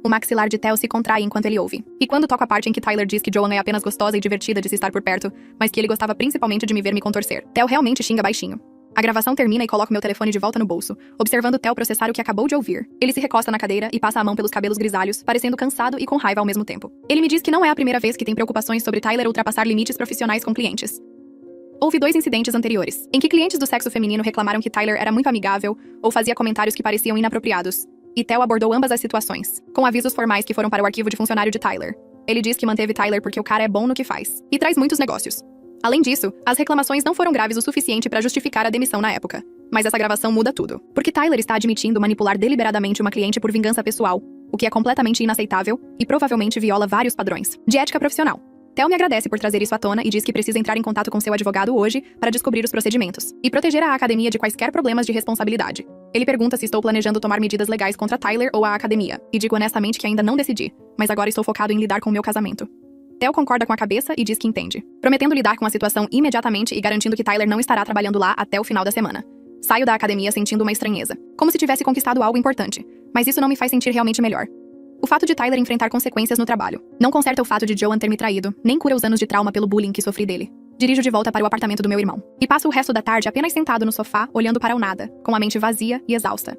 O maxilar de Theo se contrai enquanto ele ouve. E quando toco a parte em que Tyler diz que Joanne é apenas gostosa e divertida de se estar por perto, mas que ele gostava principalmente de me ver me contorcer, Theo realmente xinga baixinho. A gravação termina e coloco meu telefone de volta no bolso, observando Theo processar o que acabou de ouvir. Ele se recosta na cadeira e passa a mão pelos cabelos grisalhos, parecendo cansado e com raiva ao mesmo tempo. Ele me diz que não é a primeira vez que tem preocupações sobre Tyler ultrapassar limites profissionais com clientes. Houve 2 incidentes anteriores, em que clientes do sexo feminino reclamaram que Tyler era muito amigável ou fazia comentários que pareciam inapropriados. E Theo abordou ambas as situações, com avisos formais que foram para o arquivo de funcionário de Tyler. Ele diz que manteve Tyler porque o cara é bom no que faz, e traz muitos negócios. Além disso, as reclamações não foram graves o suficiente para justificar a demissão na época. Mas essa gravação muda tudo, porque Tyler está admitindo manipular deliberadamente uma cliente por vingança pessoal, o que é completamente inaceitável e provavelmente viola vários padrões de ética profissional. Theo me agradece por trazer isso à tona e diz que precisa entrar em contato com seu advogado hoje para descobrir os procedimentos e proteger a academia de quaisquer problemas de responsabilidade. Ele pergunta se estou planejando tomar medidas legais contra Tyler ou a academia, e digo honestamente que ainda não decidi, mas agora estou focado em lidar com o meu casamento. Theo concorda com a cabeça e diz que entende, prometendo lidar com a situação imediatamente e garantindo que Tyler não estará trabalhando lá até o final da semana. Saio da academia sentindo uma estranheza, como se tivesse conquistado algo importante, mas isso não me faz sentir realmente melhor. O fato de Tyler enfrentar consequências no trabalho não conserta o fato de Joanne ter me traído, nem cura os anos de trauma pelo bullying que sofri dele. Dirijo de volta para o apartamento do meu irmão, e passo o resto da tarde apenas sentado no sofá, olhando para o nada, com a mente vazia e exausta.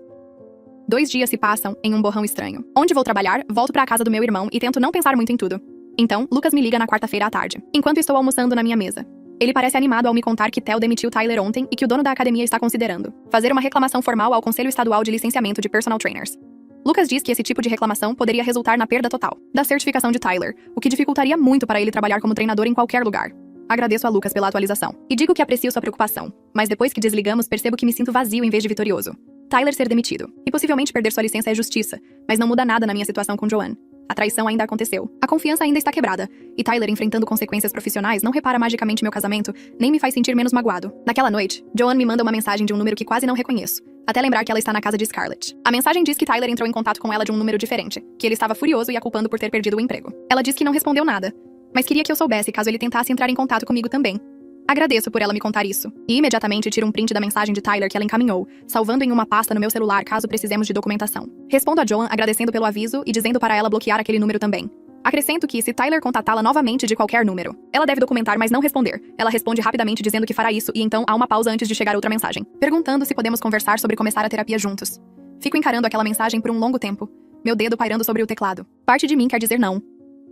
2 dias se passam em um borrão estranho. Onde vou trabalhar, volto para a casa do meu irmão e tento não pensar muito em tudo. Então, Lucas me liga na quarta-feira à tarde, enquanto estou almoçando na minha mesa. Ele parece animado ao me contar que Theo demitiu Tyler ontem e que o dono da academia está considerando fazer uma reclamação formal ao Conselho Estadual de Licenciamento de Personal Trainers. Lucas diz que esse tipo de reclamação poderia resultar na perda total da certificação de Tyler, o que dificultaria muito para ele trabalhar como treinador em qualquer lugar. Agradeço a Lucas pela atualização e digo que aprecio sua preocupação, mas depois que desligamos percebo que me sinto vazio em vez de vitorioso. Tyler ser demitido e possivelmente perder sua licença é justiça, mas não muda nada na minha situação com Joanne. A traição ainda aconteceu, a confiança ainda está quebrada, e Tyler enfrentando consequências profissionais não repara magicamente meu casamento, nem me faz sentir menos magoado. Naquela noite, Joanne me manda uma mensagem de um número que quase não reconheço, até lembrar que ela está na casa de Scarlett. A mensagem diz que Tyler entrou em contato com ela de um número diferente, que ele estava furioso e a culpando por ter perdido o emprego. Ela diz que não respondeu nada, mas queria que eu soubesse caso ele tentasse entrar em contato comigo também. Agradeço por ela me contar isso, e imediatamente tiro um print da mensagem de Tyler que ela encaminhou, salvando em uma pasta no meu celular caso precisemos de documentação. Respondo a Joanne agradecendo pelo aviso e dizendo para ela bloquear aquele número também. Acrescento que, se Tyler contatá-la novamente de qualquer número, ela deve documentar, mas não responder. Ela responde rapidamente dizendo que fará isso e então há uma pausa antes de chegar outra mensagem, perguntando se podemos conversar sobre começar a terapia juntos. Fico encarando aquela mensagem por um longo tempo, meu dedo pairando sobre o teclado. Parte de mim quer dizer não.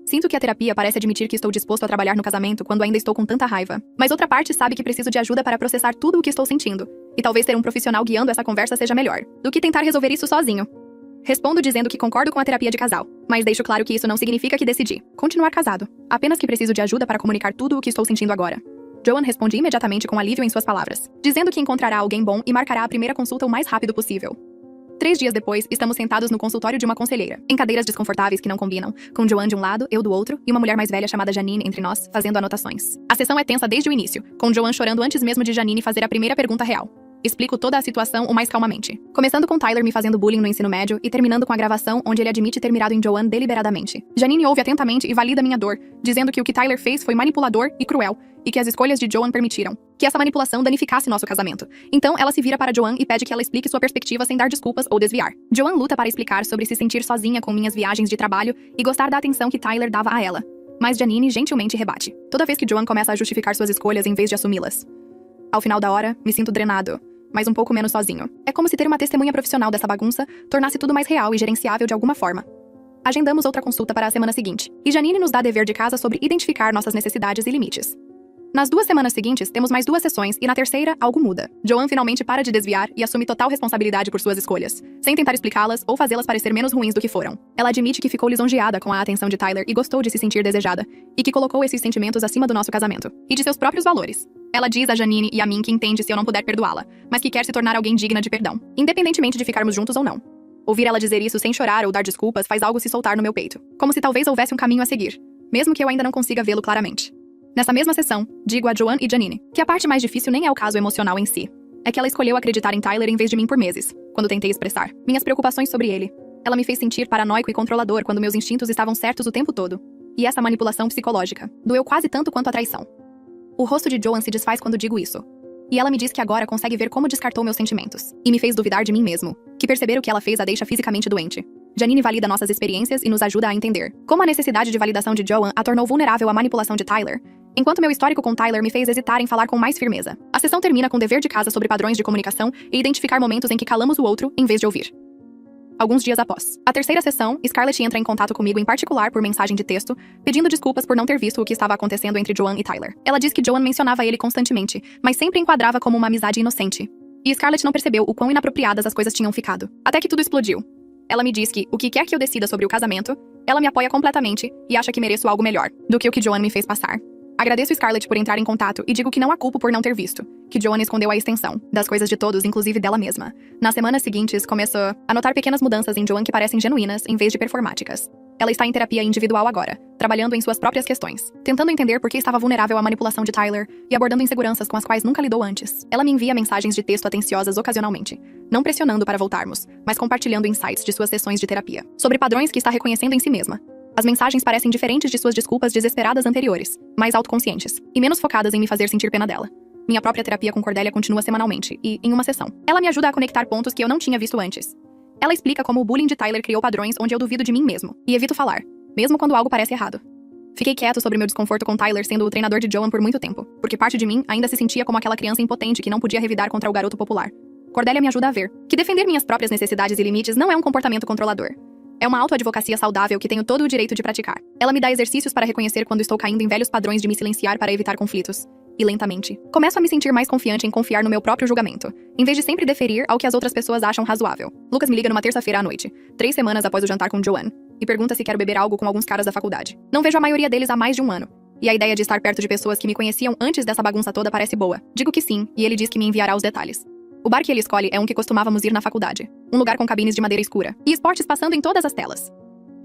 Sinto que a terapia parece admitir que estou disposto a trabalhar no casamento quando ainda estou com tanta raiva. Mas outra parte sabe que preciso de ajuda para processar tudo o que estou sentindo. e talvez ter um profissional guiando essa conversa seja melhor do que tentar resolver isso sozinho. Respondo dizendo que concordo com a terapia de casal, mas deixo claro que isso não significa que decidi continuar casado, apenas que preciso de ajuda para comunicar tudo o que estou sentindo agora. Joan responde imediatamente com alívio em suas palavras, dizendo que encontrará alguém bom e marcará a primeira consulta o mais rápido possível. 3 dias depois, estamos sentados no consultório de uma conselheira, em cadeiras desconfortáveis que não combinam, com Joan de um lado, eu do outro, e uma mulher mais velha chamada Janine entre nós, fazendo anotações. A sessão é tensa desde o início, com Joan chorando antes mesmo de Janine fazer a primeira pergunta real. Explico toda a situação o mais calmamente, começando com Tyler me fazendo bullying no ensino médio e terminando com a gravação onde ele admite ter mirado em Joan deliberadamente. Janine ouve atentamente e valida minha dor, dizendo que o que Tyler fez foi manipulador e cruel, e que as escolhas de Joan permitiram que essa manipulação danificasse nosso casamento. Então, ela se vira para Joan e pede que ela explique sua perspectiva sem dar desculpas ou desviar. Joan luta para explicar sobre se sentir sozinha com minhas viagens de trabalho e gostar da atenção que Tyler dava a ela. Mas Janine gentilmente rebate, toda vez que Joan começa a justificar suas escolhas em vez de assumi-las. Ao final da hora, me sinto drenado, mas um pouco menos sozinho. É como se ter uma testemunha profissional dessa bagunça tornasse tudo mais real e gerenciável de alguma forma. Agendamos outra consulta para a semana seguinte, e Janine nos dá dever de casa sobre identificar nossas necessidades e limites. Nas 2 semanas seguintes, temos mais 2 sessões e na terceira, algo muda. Joan finalmente para de desviar e assume total responsabilidade por suas escolhas, sem tentar explicá-las ou fazê-las parecer menos ruins do que foram. Ela admite que ficou lisonjeada com a atenção de Tyler e gostou de se sentir desejada, e que colocou esses sentimentos acima do nosso casamento e de seus próprios valores. Ela diz a Janine e a mim que entende se eu não puder perdoá-la, mas que quer se tornar alguém digna de perdão, independentemente de ficarmos juntos ou não. Ouvir ela dizer isso sem chorar ou dar desculpas faz algo se soltar no meu peito, como se talvez houvesse um caminho a seguir, mesmo que eu ainda não consiga vê-lo claramente. Nessa mesma sessão, digo a Joan e Janine que a parte mais difícil nem é o caso emocional em si. É que ela escolheu acreditar em Tyler em vez de mim por meses, quando tentei expressar minhas preocupações sobre ele. Ela me fez sentir paranoico e controlador quando meus instintos estavam certos o tempo todo. E essa manipulação psicológica doeu quase tanto quanto a traição. O rosto de Joan se desfaz quando digo isso. E ela me diz que agora consegue ver como descartou meus sentimentos. E me fez duvidar de mim mesmo. Que perceber o que ela fez a deixa fisicamente doente. Janine valida nossas experiências e nos ajuda a entender como a necessidade de validação de Joan a tornou vulnerável à manipulação de Tyler, enquanto meu histórico com Tyler me fez hesitar em falar com mais firmeza. A sessão termina com dever de casa sobre padrões de comunicação e identificar momentos em que calamos o outro em vez de ouvir. Alguns dias após a terceira sessão, Scarlett entra em contato comigo em particular por mensagem de texto, pedindo desculpas por não ter visto o que estava acontecendo entre Joan e Tyler. Ela diz que Joan mencionava ele constantemente, mas sempre enquadrava como uma amizade inocente. E Scarlett não percebeu o quão inapropriadas as coisas tinham ficado, até que tudo explodiu. Ela me diz que, o que quer que eu decida sobre o casamento, ela me apoia completamente e acha que mereço algo melhor do que o que Joan me fez passar. Agradeço Scarlett por entrar em contato e digo que não a culpo por não ter visto, que Joan escondeu a extensão das coisas de todos, inclusive dela mesma. Nas semanas seguintes, começo a notar pequenas mudanças em Joan que parecem genuínas em vez de performáticas. Ela está em terapia individual agora, trabalhando em suas próprias questões, tentando entender por que estava vulnerável à manipulação de Tyler e abordando inseguranças com as quais nunca lidou antes. Ela me envia mensagens de texto atenciosas ocasionalmente, não pressionando para voltarmos, mas compartilhando insights de suas sessões de terapia, sobre padrões que está reconhecendo em si mesma. As mensagens parecem diferentes de suas desculpas desesperadas anteriores, mais autoconscientes, e menos focadas em me fazer sentir pena dela. Minha própria terapia com Cordélia continua semanalmente, e, em uma sessão, ela me ajuda a conectar pontos que eu não tinha visto antes. Ela explica como o bullying de Tyler criou padrões onde eu duvido de mim mesmo, e evito falar, mesmo quando algo parece errado. Fiquei quieto sobre meu desconforto com Tyler sendo o treinador de Joan por muito tempo, porque parte de mim ainda se sentia como aquela criança impotente que não podia revidar contra o garoto popular. Cordélia me ajuda a ver que defender minhas próprias necessidades e limites não é um comportamento controlador. É uma autoadvocacia saudável que tenho todo o direito de praticar. Ela me dá exercícios para reconhecer quando estou caindo em velhos padrões de me silenciar para evitar conflitos. E lentamente, começo a me sentir mais confiante em confiar no meu próprio julgamento, em vez de sempre deferir ao que as outras pessoas acham razoável. Lucas me liga numa terça-feira à noite, 3 semanas após o jantar com Joan, e pergunta se quero beber algo com alguns caras da faculdade. Não vejo a maioria deles há mais de 1 ano. E a ideia de estar perto de pessoas que me conheciam antes dessa bagunça toda parece boa. Digo que sim, e ele diz que me enviará os detalhes. O bar que ele escolhe é um que costumávamos ir na faculdade. Um lugar com cabines de madeira escura. E esportes passando em todas as telas.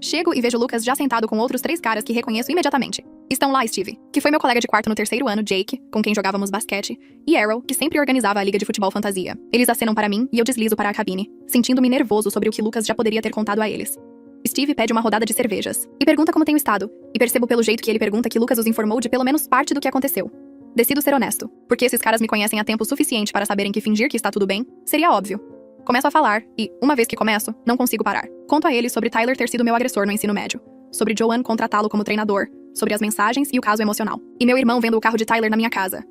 Chego e vejo Lucas já sentado com outros 3 caras que reconheço imediatamente. Estão lá Steve, que foi meu colega de quarto no 3º ano, Jake, com quem jogávamos basquete, e Errol, que sempre organizava a liga de futebol fantasia. Eles acenam para mim e eu deslizo para a cabine, sentindo-me nervoso sobre o que Lucas já poderia ter contado a eles. Steve pede uma rodada de cervejas, e pergunta como tenho estado, e percebo pelo jeito que ele pergunta que Lucas os informou de pelo menos parte do que aconteceu. Decido ser honesto, porque esses caras me conhecem há tempo suficiente para saberem que fingir que está tudo bem seria óbvio. Começo a falar, e, uma vez que começo, não consigo parar. Conto a ele sobre Tyler ter sido meu agressor no ensino médio, sobre Joan contratá-lo como treinador, sobre as mensagens e o caso emocional, e meu irmão vendo o carro de Tyler na minha casa.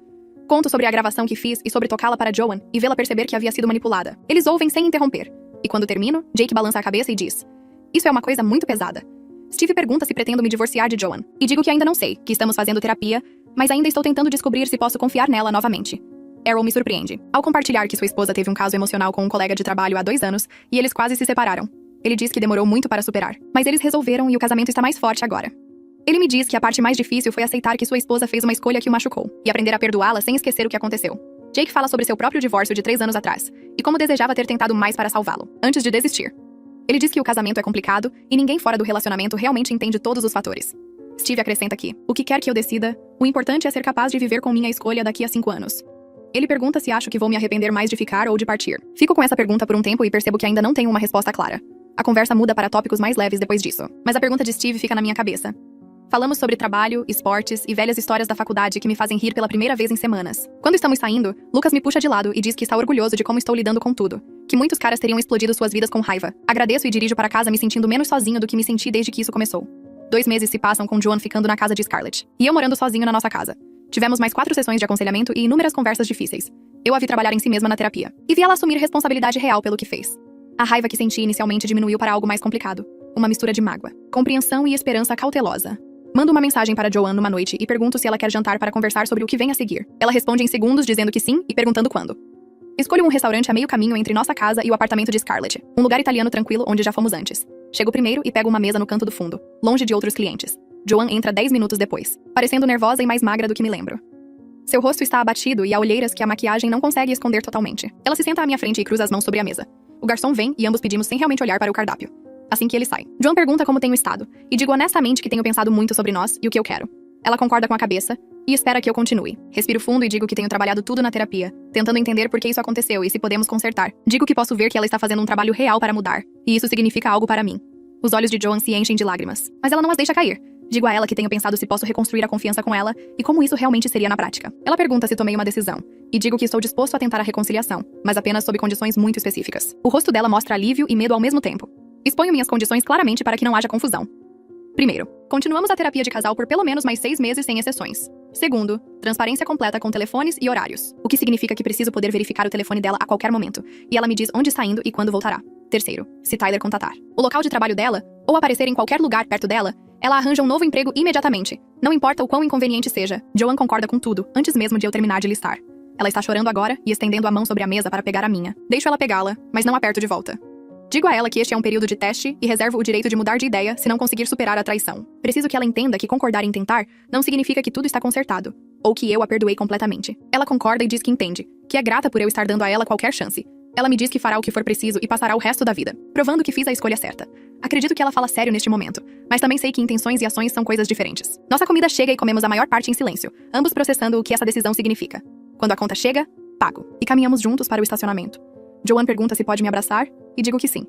Conto sobre a gravação que fiz e sobre tocá-la para Joan e vê-la perceber que havia sido manipulada. Eles ouvem sem interromper. E quando termino, Jake balança a cabeça e diz: "Isso é uma coisa muito pesada." Steve pergunta se pretendo me divorciar de Joan, e digo que ainda não sei, que estamos fazendo terapia, mas ainda estou tentando descobrir se posso confiar nela novamente. Errol me surpreende, ao compartilhar que sua esposa teve um caso emocional com um colega de trabalho há 2 anos e eles quase se separaram. Ele diz que demorou muito para superar, mas eles resolveram e o casamento está mais forte agora. Ele me diz que a parte mais difícil foi aceitar que sua esposa fez uma escolha que o machucou e aprender a perdoá-la sem esquecer o que aconteceu. Jake fala sobre seu próprio divórcio de 3 anos atrás e como desejava ter tentado mais para salvá-lo, antes de desistir. Ele diz que o casamento é complicado e ninguém fora do relacionamento realmente entende todos os fatores. Steve acrescenta que, o que quer que eu decida, o importante é ser capaz de viver com minha escolha daqui a 5 anos. Ele pergunta se acho que vou me arrepender mais de ficar ou de partir. Fico com essa pergunta por um tempo e percebo que ainda não tenho uma resposta clara. A conversa muda para tópicos mais leves depois disso, mas a pergunta de Steve fica na minha cabeça. Falamos sobre trabalho, esportes e velhas histórias da faculdade que me fazem rir pela primeira vez em semanas. Quando estamos saindo, Lucas me puxa de lado e diz que está orgulhoso de como estou lidando com tudo. Que muitos caras teriam explodido suas vidas com raiva. Agradeço e dirijo para casa me sentindo menos sozinho do que me senti desde que isso começou. 2 meses se passam com Joan ficando na casa de Scarlett. E eu morando sozinho na nossa casa. Tivemos mais 4 sessões de aconselhamento e inúmeras conversas difíceis. Eu a vi trabalhar em si mesma na terapia. E vi ela assumir responsabilidade real pelo que fez. A raiva que senti inicialmente diminuiu para algo mais complicado. Uma mistura de mágoa, compreensão e esperança cautelosa. Mando uma mensagem para Joan numa noite e pergunto se ela quer jantar para conversar sobre o que vem a seguir. Ela responde em segundos dizendo que sim e perguntando quando. Escolho um restaurante a meio caminho entre nossa casa e o apartamento de Scarlett, um lugar italiano tranquilo onde já fomos antes. Chego primeiro e pego uma mesa no canto do fundo, longe de outros clientes. Joan entra 10 minutos depois, parecendo nervosa e mais magra do que me lembro. Seu rosto está abatido e há olheiras que a maquiagem não consegue esconder totalmente. Ela se senta à minha frente e cruza as mãos sobre a mesa. O garçom vem e ambos pedimos sem realmente olhar para o cardápio. Assim que ele sai, Joan pergunta como tenho estado, e digo honestamente que tenho pensado muito sobre nós e o que eu quero. Ela concorda com a cabeça e espera que eu continue. Respiro fundo e digo que tenho trabalhado tudo na terapia, tentando entender por que isso aconteceu e se podemos consertar. Digo que posso ver que ela está fazendo um trabalho real para mudar, e isso significa algo para mim. Os olhos de Joan se enchem de lágrimas, mas ela não as deixa cair. Digo a ela que tenho pensado se posso reconstruir a confiança com ela e como isso realmente seria na prática. Ela pergunta se tomei uma decisão, e digo que estou disposto a tentar a reconciliação, mas apenas sob condições muito específicas. O rosto dela mostra alívio e medo ao mesmo tempo. Exponho minhas condições claramente para que não haja confusão. Primeiro, continuamos a terapia de casal por pelo menos mais 6 meses sem exceções. Segundo, transparência completa com telefones e horários, o que significa que preciso poder verificar o telefone dela a qualquer momento, e ela me diz onde está indo e quando voltará. Terceiro, se Tyler contatar o local de trabalho dela, ou aparecer em qualquer lugar perto dela, ela arranja um novo emprego imediatamente. Não importa o quão inconveniente seja, Joan concorda com tudo, antes mesmo de eu terminar de listar. Ela está chorando agora e estendendo a mão sobre a mesa para pegar a minha. Deixo ela pegá-la, mas não aperto de volta. Digo a ela que este é um período de teste e reservo o direito de mudar de ideia se não conseguir superar a traição. Preciso que ela entenda que concordar em tentar não significa que tudo está consertado, ou que eu a perdoei completamente. Ela concorda e diz que entende, que é grata por eu estar dando a ela qualquer chance. Ela me diz que fará o que for preciso e passará o resto da vida, provando que fiz a escolha certa. Acredito que ela fala sério neste momento, mas também sei que intenções e ações são coisas diferentes. Nossa comida chega e comemos a maior parte em silêncio, ambos processando o que essa decisão significa. Quando a conta chega, pago, e caminhamos juntos para o estacionamento. Joan pergunta se pode me abraçar, e digo que sim.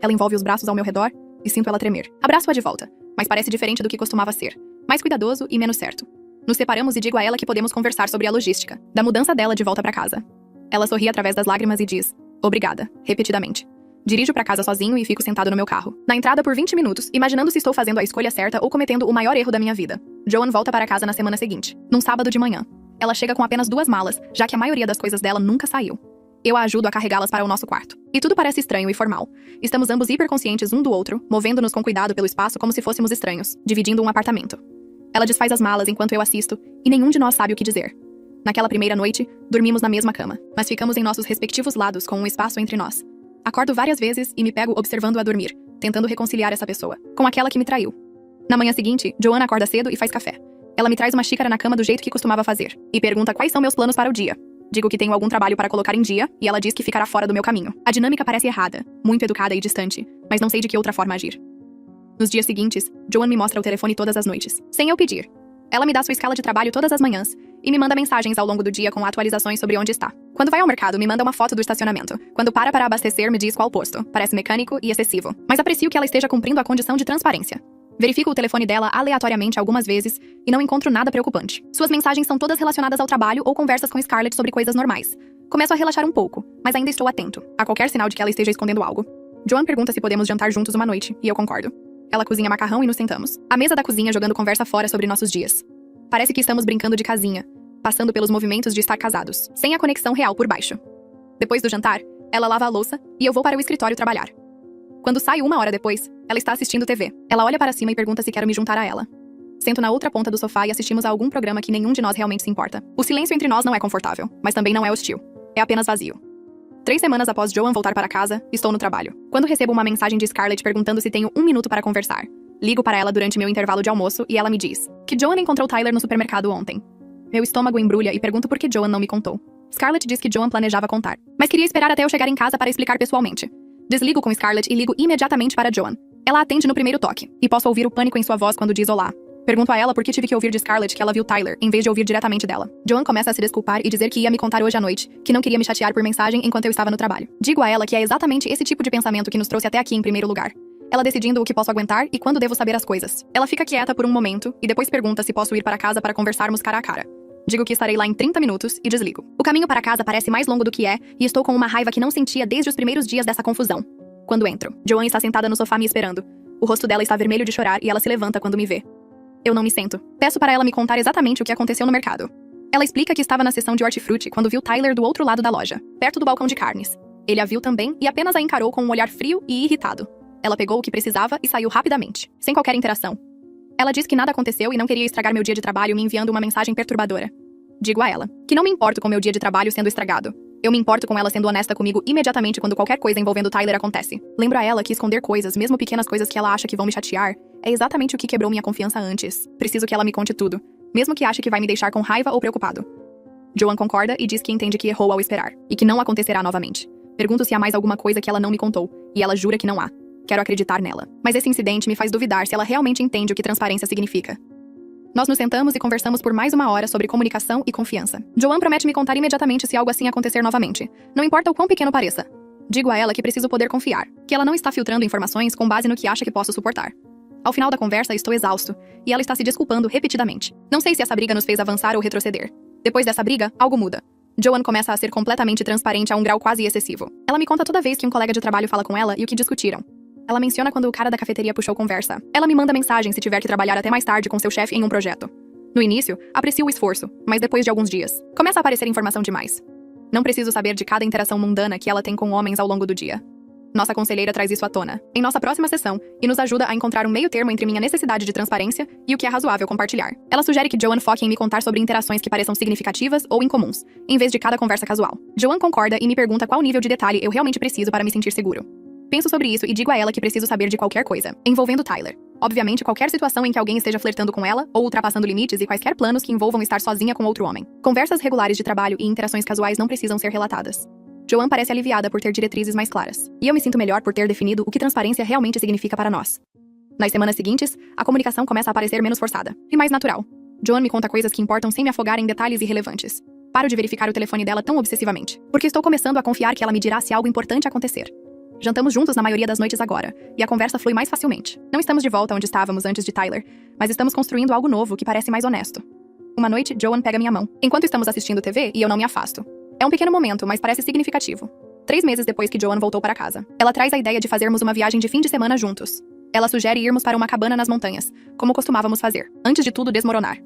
Ela envolve os braços ao meu redor e sinto ela tremer. Abraço-a de volta, mas parece diferente do que costumava ser. Mais cuidadoso e menos certo. Nos separamos e digo a ela que podemos conversar sobre a logística da mudança dela de volta para casa. Ela sorri através das lágrimas e diz, obrigada, repetidamente. Dirijo para casa sozinho e fico sentado no meu carro. Na entrada por 20 minutos, imaginando se estou fazendo a escolha certa ou cometendo o maior erro da minha vida. Joan volta para casa na semana seguinte, num sábado de manhã. Ela chega com apenas 2 malas, já que a maioria das coisas dela nunca saiu. Eu a ajudo a carregá-las para o nosso quarto. E tudo parece estranho e formal. Estamos ambos hiperconscientes um do outro, movendo-nos com cuidado pelo espaço como se fôssemos estranhos, dividindo um apartamento. Ela desfaz as malas enquanto eu assisto, e nenhum de nós sabe o que dizer. Naquela primeira noite, dormimos na mesma cama, mas ficamos em nossos respectivos lados com um espaço entre nós. Acordo várias vezes e me pego observando-a dormir, tentando reconciliar essa pessoa com aquela que me traiu. Na manhã seguinte, Joan acorda cedo e faz café. Ela me traz uma xícara na cama do jeito que costumava fazer, e pergunta quais são meus planos para o dia. Digo que tenho algum trabalho para colocar em dia, e ela diz que ficará fora do meu caminho. A dinâmica parece errada, muito educada e distante, mas não sei de que outra forma agir. Nos dias seguintes, Joan me mostra o telefone todas as noites, sem eu pedir. Ela me dá sua escala de trabalho todas as manhãs, e me manda mensagens ao longo do dia com atualizações sobre onde está. Quando vai ao mercado, me manda uma foto do estacionamento. Quando para abastecer, me diz qual posto. Parece mecânico e excessivo, mas aprecio que ela esteja cumprindo a condição de transparência. Verifico o telefone dela aleatoriamente algumas vezes e não encontro nada preocupante. Suas mensagens são todas relacionadas ao trabalho ou conversas com Scarlett sobre coisas normais. Começo a relaxar um pouco, mas ainda estou atento a qualquer sinal de que ela esteja escondendo algo. Joan pergunta se podemos jantar juntos uma noite, e eu concordo. Ela cozinha macarrão e nos sentamos. À mesa da cozinha jogando conversa fora sobre nossos dias. Parece que estamos brincando de casinha, passando pelos movimentos de estar casados, sem a conexão real por baixo. Depois do jantar, ela lava a louça e eu vou para o escritório trabalhar. Quando saio 1 hora depois, ela está assistindo TV. Ela olha para cima e pergunta se quero me juntar a ela. Sento na outra ponta do sofá e assistimos a algum programa que nenhum de nós realmente se importa. O silêncio entre nós não é confortável, mas também não é hostil. É apenas vazio. 3 semanas após Joan voltar para casa, estou no trabalho. Quando recebo uma mensagem de Scarlett perguntando se tenho 1 minuto para conversar. Ligo para ela durante meu intervalo de almoço e ela me diz que Joan encontrou Tyler no supermercado ontem. Meu estômago embrulha e pergunto por que Joan não me contou. Scarlett diz que Joan planejava contar, mas queria esperar até eu chegar em casa para explicar pessoalmente. Desligo com Scarlett e ligo imediatamente para Joan. Ela atende no primeiro toque, e posso ouvir o pânico em sua voz quando diz olá. Pergunto a ela por que tive que ouvir de Scarlett que ela viu Tyler, em vez de ouvir diretamente dela. Joan começa a se desculpar e dizer que ia me contar hoje à noite, que não queria me chatear por mensagem enquanto eu estava no trabalho. Digo a ela que é exatamente esse tipo de pensamento que nos trouxe até aqui em primeiro lugar. Ela decidindo o que posso aguentar e quando devo saber as coisas. Ela fica quieta por um momento e depois pergunta se posso ir para casa para conversarmos cara a cara. Digo que estarei lá em 30 minutos e desligo. O caminho para casa parece mais longo do que é e estou com uma raiva que não sentia desde os primeiros dias dessa confusão. Quando entro, Joan está sentada no sofá me esperando. O rosto dela está vermelho de chorar e ela se levanta quando me vê. Eu não me sento. Peço para ela me contar exatamente o que aconteceu no mercado. Ela explica que estava na seção de hortifruti quando viu Tyler do outro lado da loja, perto do balcão de carnes. Ele a viu também e apenas a encarou com um olhar frio e irritado. Ela pegou o que precisava e saiu rapidamente, sem qualquer interação. Ela diz que nada aconteceu e não queria estragar meu dia de trabalho me enviando uma mensagem perturbadora. Digo a ela que não me importo com meu dia de trabalho sendo estragado. Eu me importo com ela sendo honesta comigo imediatamente quando qualquer coisa envolvendo Tyler acontece. Lembro a ela que esconder coisas, mesmo pequenas coisas que ela acha que vão me chatear, é exatamente o que quebrou minha confiança antes. Preciso que ela me conte tudo, mesmo que ache que vai me deixar com raiva ou preocupado. Joan concorda e diz que entende que errou ao esperar, e que não acontecerá novamente. Pergunto se há mais alguma coisa que ela não me contou, e ela jura que não há. Quero acreditar nela. Mas esse incidente me faz duvidar se ela realmente entende o que transparência significa. Nós nos sentamos e conversamos por mais 1 hora sobre comunicação e confiança. Joan promete me contar imediatamente se algo assim acontecer novamente. Não importa o quão pequeno pareça. Digo a ela que preciso poder confiar, que ela não está filtrando informações com base no que acha que posso suportar. Ao final da conversa, estou exausto, e ela está se desculpando repetidamente. Não sei se essa briga nos fez avançar ou retroceder. Depois dessa briga, algo muda. Joan começa a ser completamente transparente a um grau quase excessivo. Ela me conta toda vez que um colega de trabalho fala com ela e o que discutiram. Ela menciona quando o cara da cafeteria puxou conversa. Ela me manda mensagem se tiver que trabalhar até mais tarde com seu chefe em um projeto. No início, aprecio o esforço, mas depois de alguns dias, começa a aparecer informação demais. Não preciso saber de cada interação mundana que ela tem com homens ao longo do dia. Nossa conselheira traz isso à tona, em nossa próxima sessão, e nos ajuda a encontrar um meio termo entre minha necessidade de transparência e o que é razoável compartilhar. Ela sugere que Joan foque em me contar sobre interações que pareçam significativas ou incomuns, em vez de cada conversa casual. Joan concorda e me pergunta qual nível de detalhe eu realmente preciso para me sentir seguro. Penso sobre isso e digo a ela que preciso saber de qualquer coisa, envolvendo Tyler. Obviamente, qualquer situação em que alguém esteja flertando com ela, ou ultrapassando limites e quaisquer planos que envolvam estar sozinha com outro homem. Conversas regulares de trabalho e interações casuais não precisam ser relatadas. Joan parece aliviada por ter diretrizes mais claras. E eu me sinto melhor por ter definido o que transparência realmente significa para nós. Nas semanas seguintes, a comunicação começa a parecer menos forçada e mais natural. Joan me conta coisas que importam sem me afogar em detalhes irrelevantes. Paro de verificar o telefone dela tão obsessivamente, porque estou começando a confiar que ela me dirá se algo importante acontecer. Jantamos juntos na maioria das noites agora, e a conversa flui mais facilmente. Não estamos de volta onde estávamos antes de Tyler, mas estamos construindo algo novo que parece mais honesto. Uma noite, Joan pega minha mão, enquanto estamos assistindo TV e eu não me afasto. É um pequeno momento, mas parece significativo. 3 meses depois que Joan voltou para casa, ela traz a ideia de fazermos uma viagem de fim de semana juntos. Ela sugere irmos para uma cabana nas montanhas, como costumávamos fazer, antes de tudo desmoronar.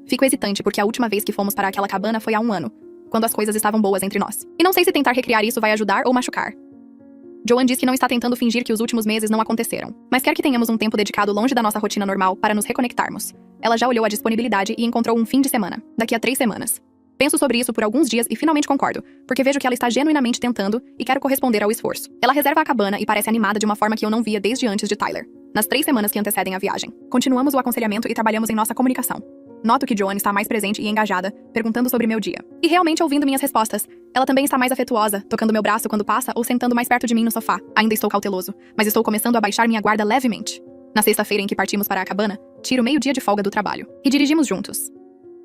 Fico hesitante porque a última vez que fomos para aquela cabana foi há 1 ano, quando as coisas estavam boas entre nós. E não sei se tentar recriar isso vai ajudar ou machucar. Joan diz que não está tentando fingir que os últimos meses não aconteceram, mas quer que tenhamos um tempo dedicado longe da nossa rotina normal para nos reconectarmos. Ela já olhou a disponibilidade e encontrou um fim de semana, daqui a 3 semanas. Penso sobre isso por alguns dias e finalmente concordo, porque vejo que ela está genuinamente tentando e quero corresponder ao esforço. Ela reserva a cabana e parece animada de uma forma que eu não via desde antes de Tyler, nas 3 semanas que antecedem a viagem. Continuamos o aconselhamento e trabalhamos em nossa comunicação. Noto que Joan está mais presente e engajada, perguntando sobre meu dia. E realmente ouvindo minhas respostas. Ela também está mais afetuosa, tocando meu braço quando passa ou sentando mais perto de mim no sofá. Ainda estou cauteloso, mas estou começando a baixar minha guarda levemente. Na sexta-feira em que partimos para a cabana, tiro meio-dia de folga do trabalho. E dirigimos juntos.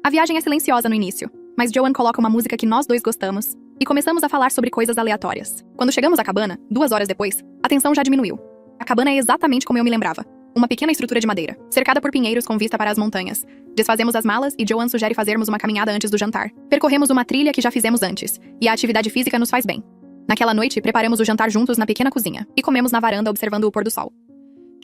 A viagem é silenciosa no início, mas Joan coloca uma música que nós dois gostamos, e começamos a falar sobre coisas aleatórias. Quando chegamos à cabana, 2 horas depois, a tensão já diminuiu. A cabana é exatamente como eu me lembrava. Uma pequena estrutura de madeira, cercada por pinheiros com vista para as montanhas. Desfazemos as malas e Joan sugere fazermos uma caminhada antes do jantar. Percorremos uma trilha que já fizemos antes, e a atividade física nos faz bem. Naquela noite, preparamos o jantar juntos na pequena cozinha, e comemos na varanda observando o pôr do sol.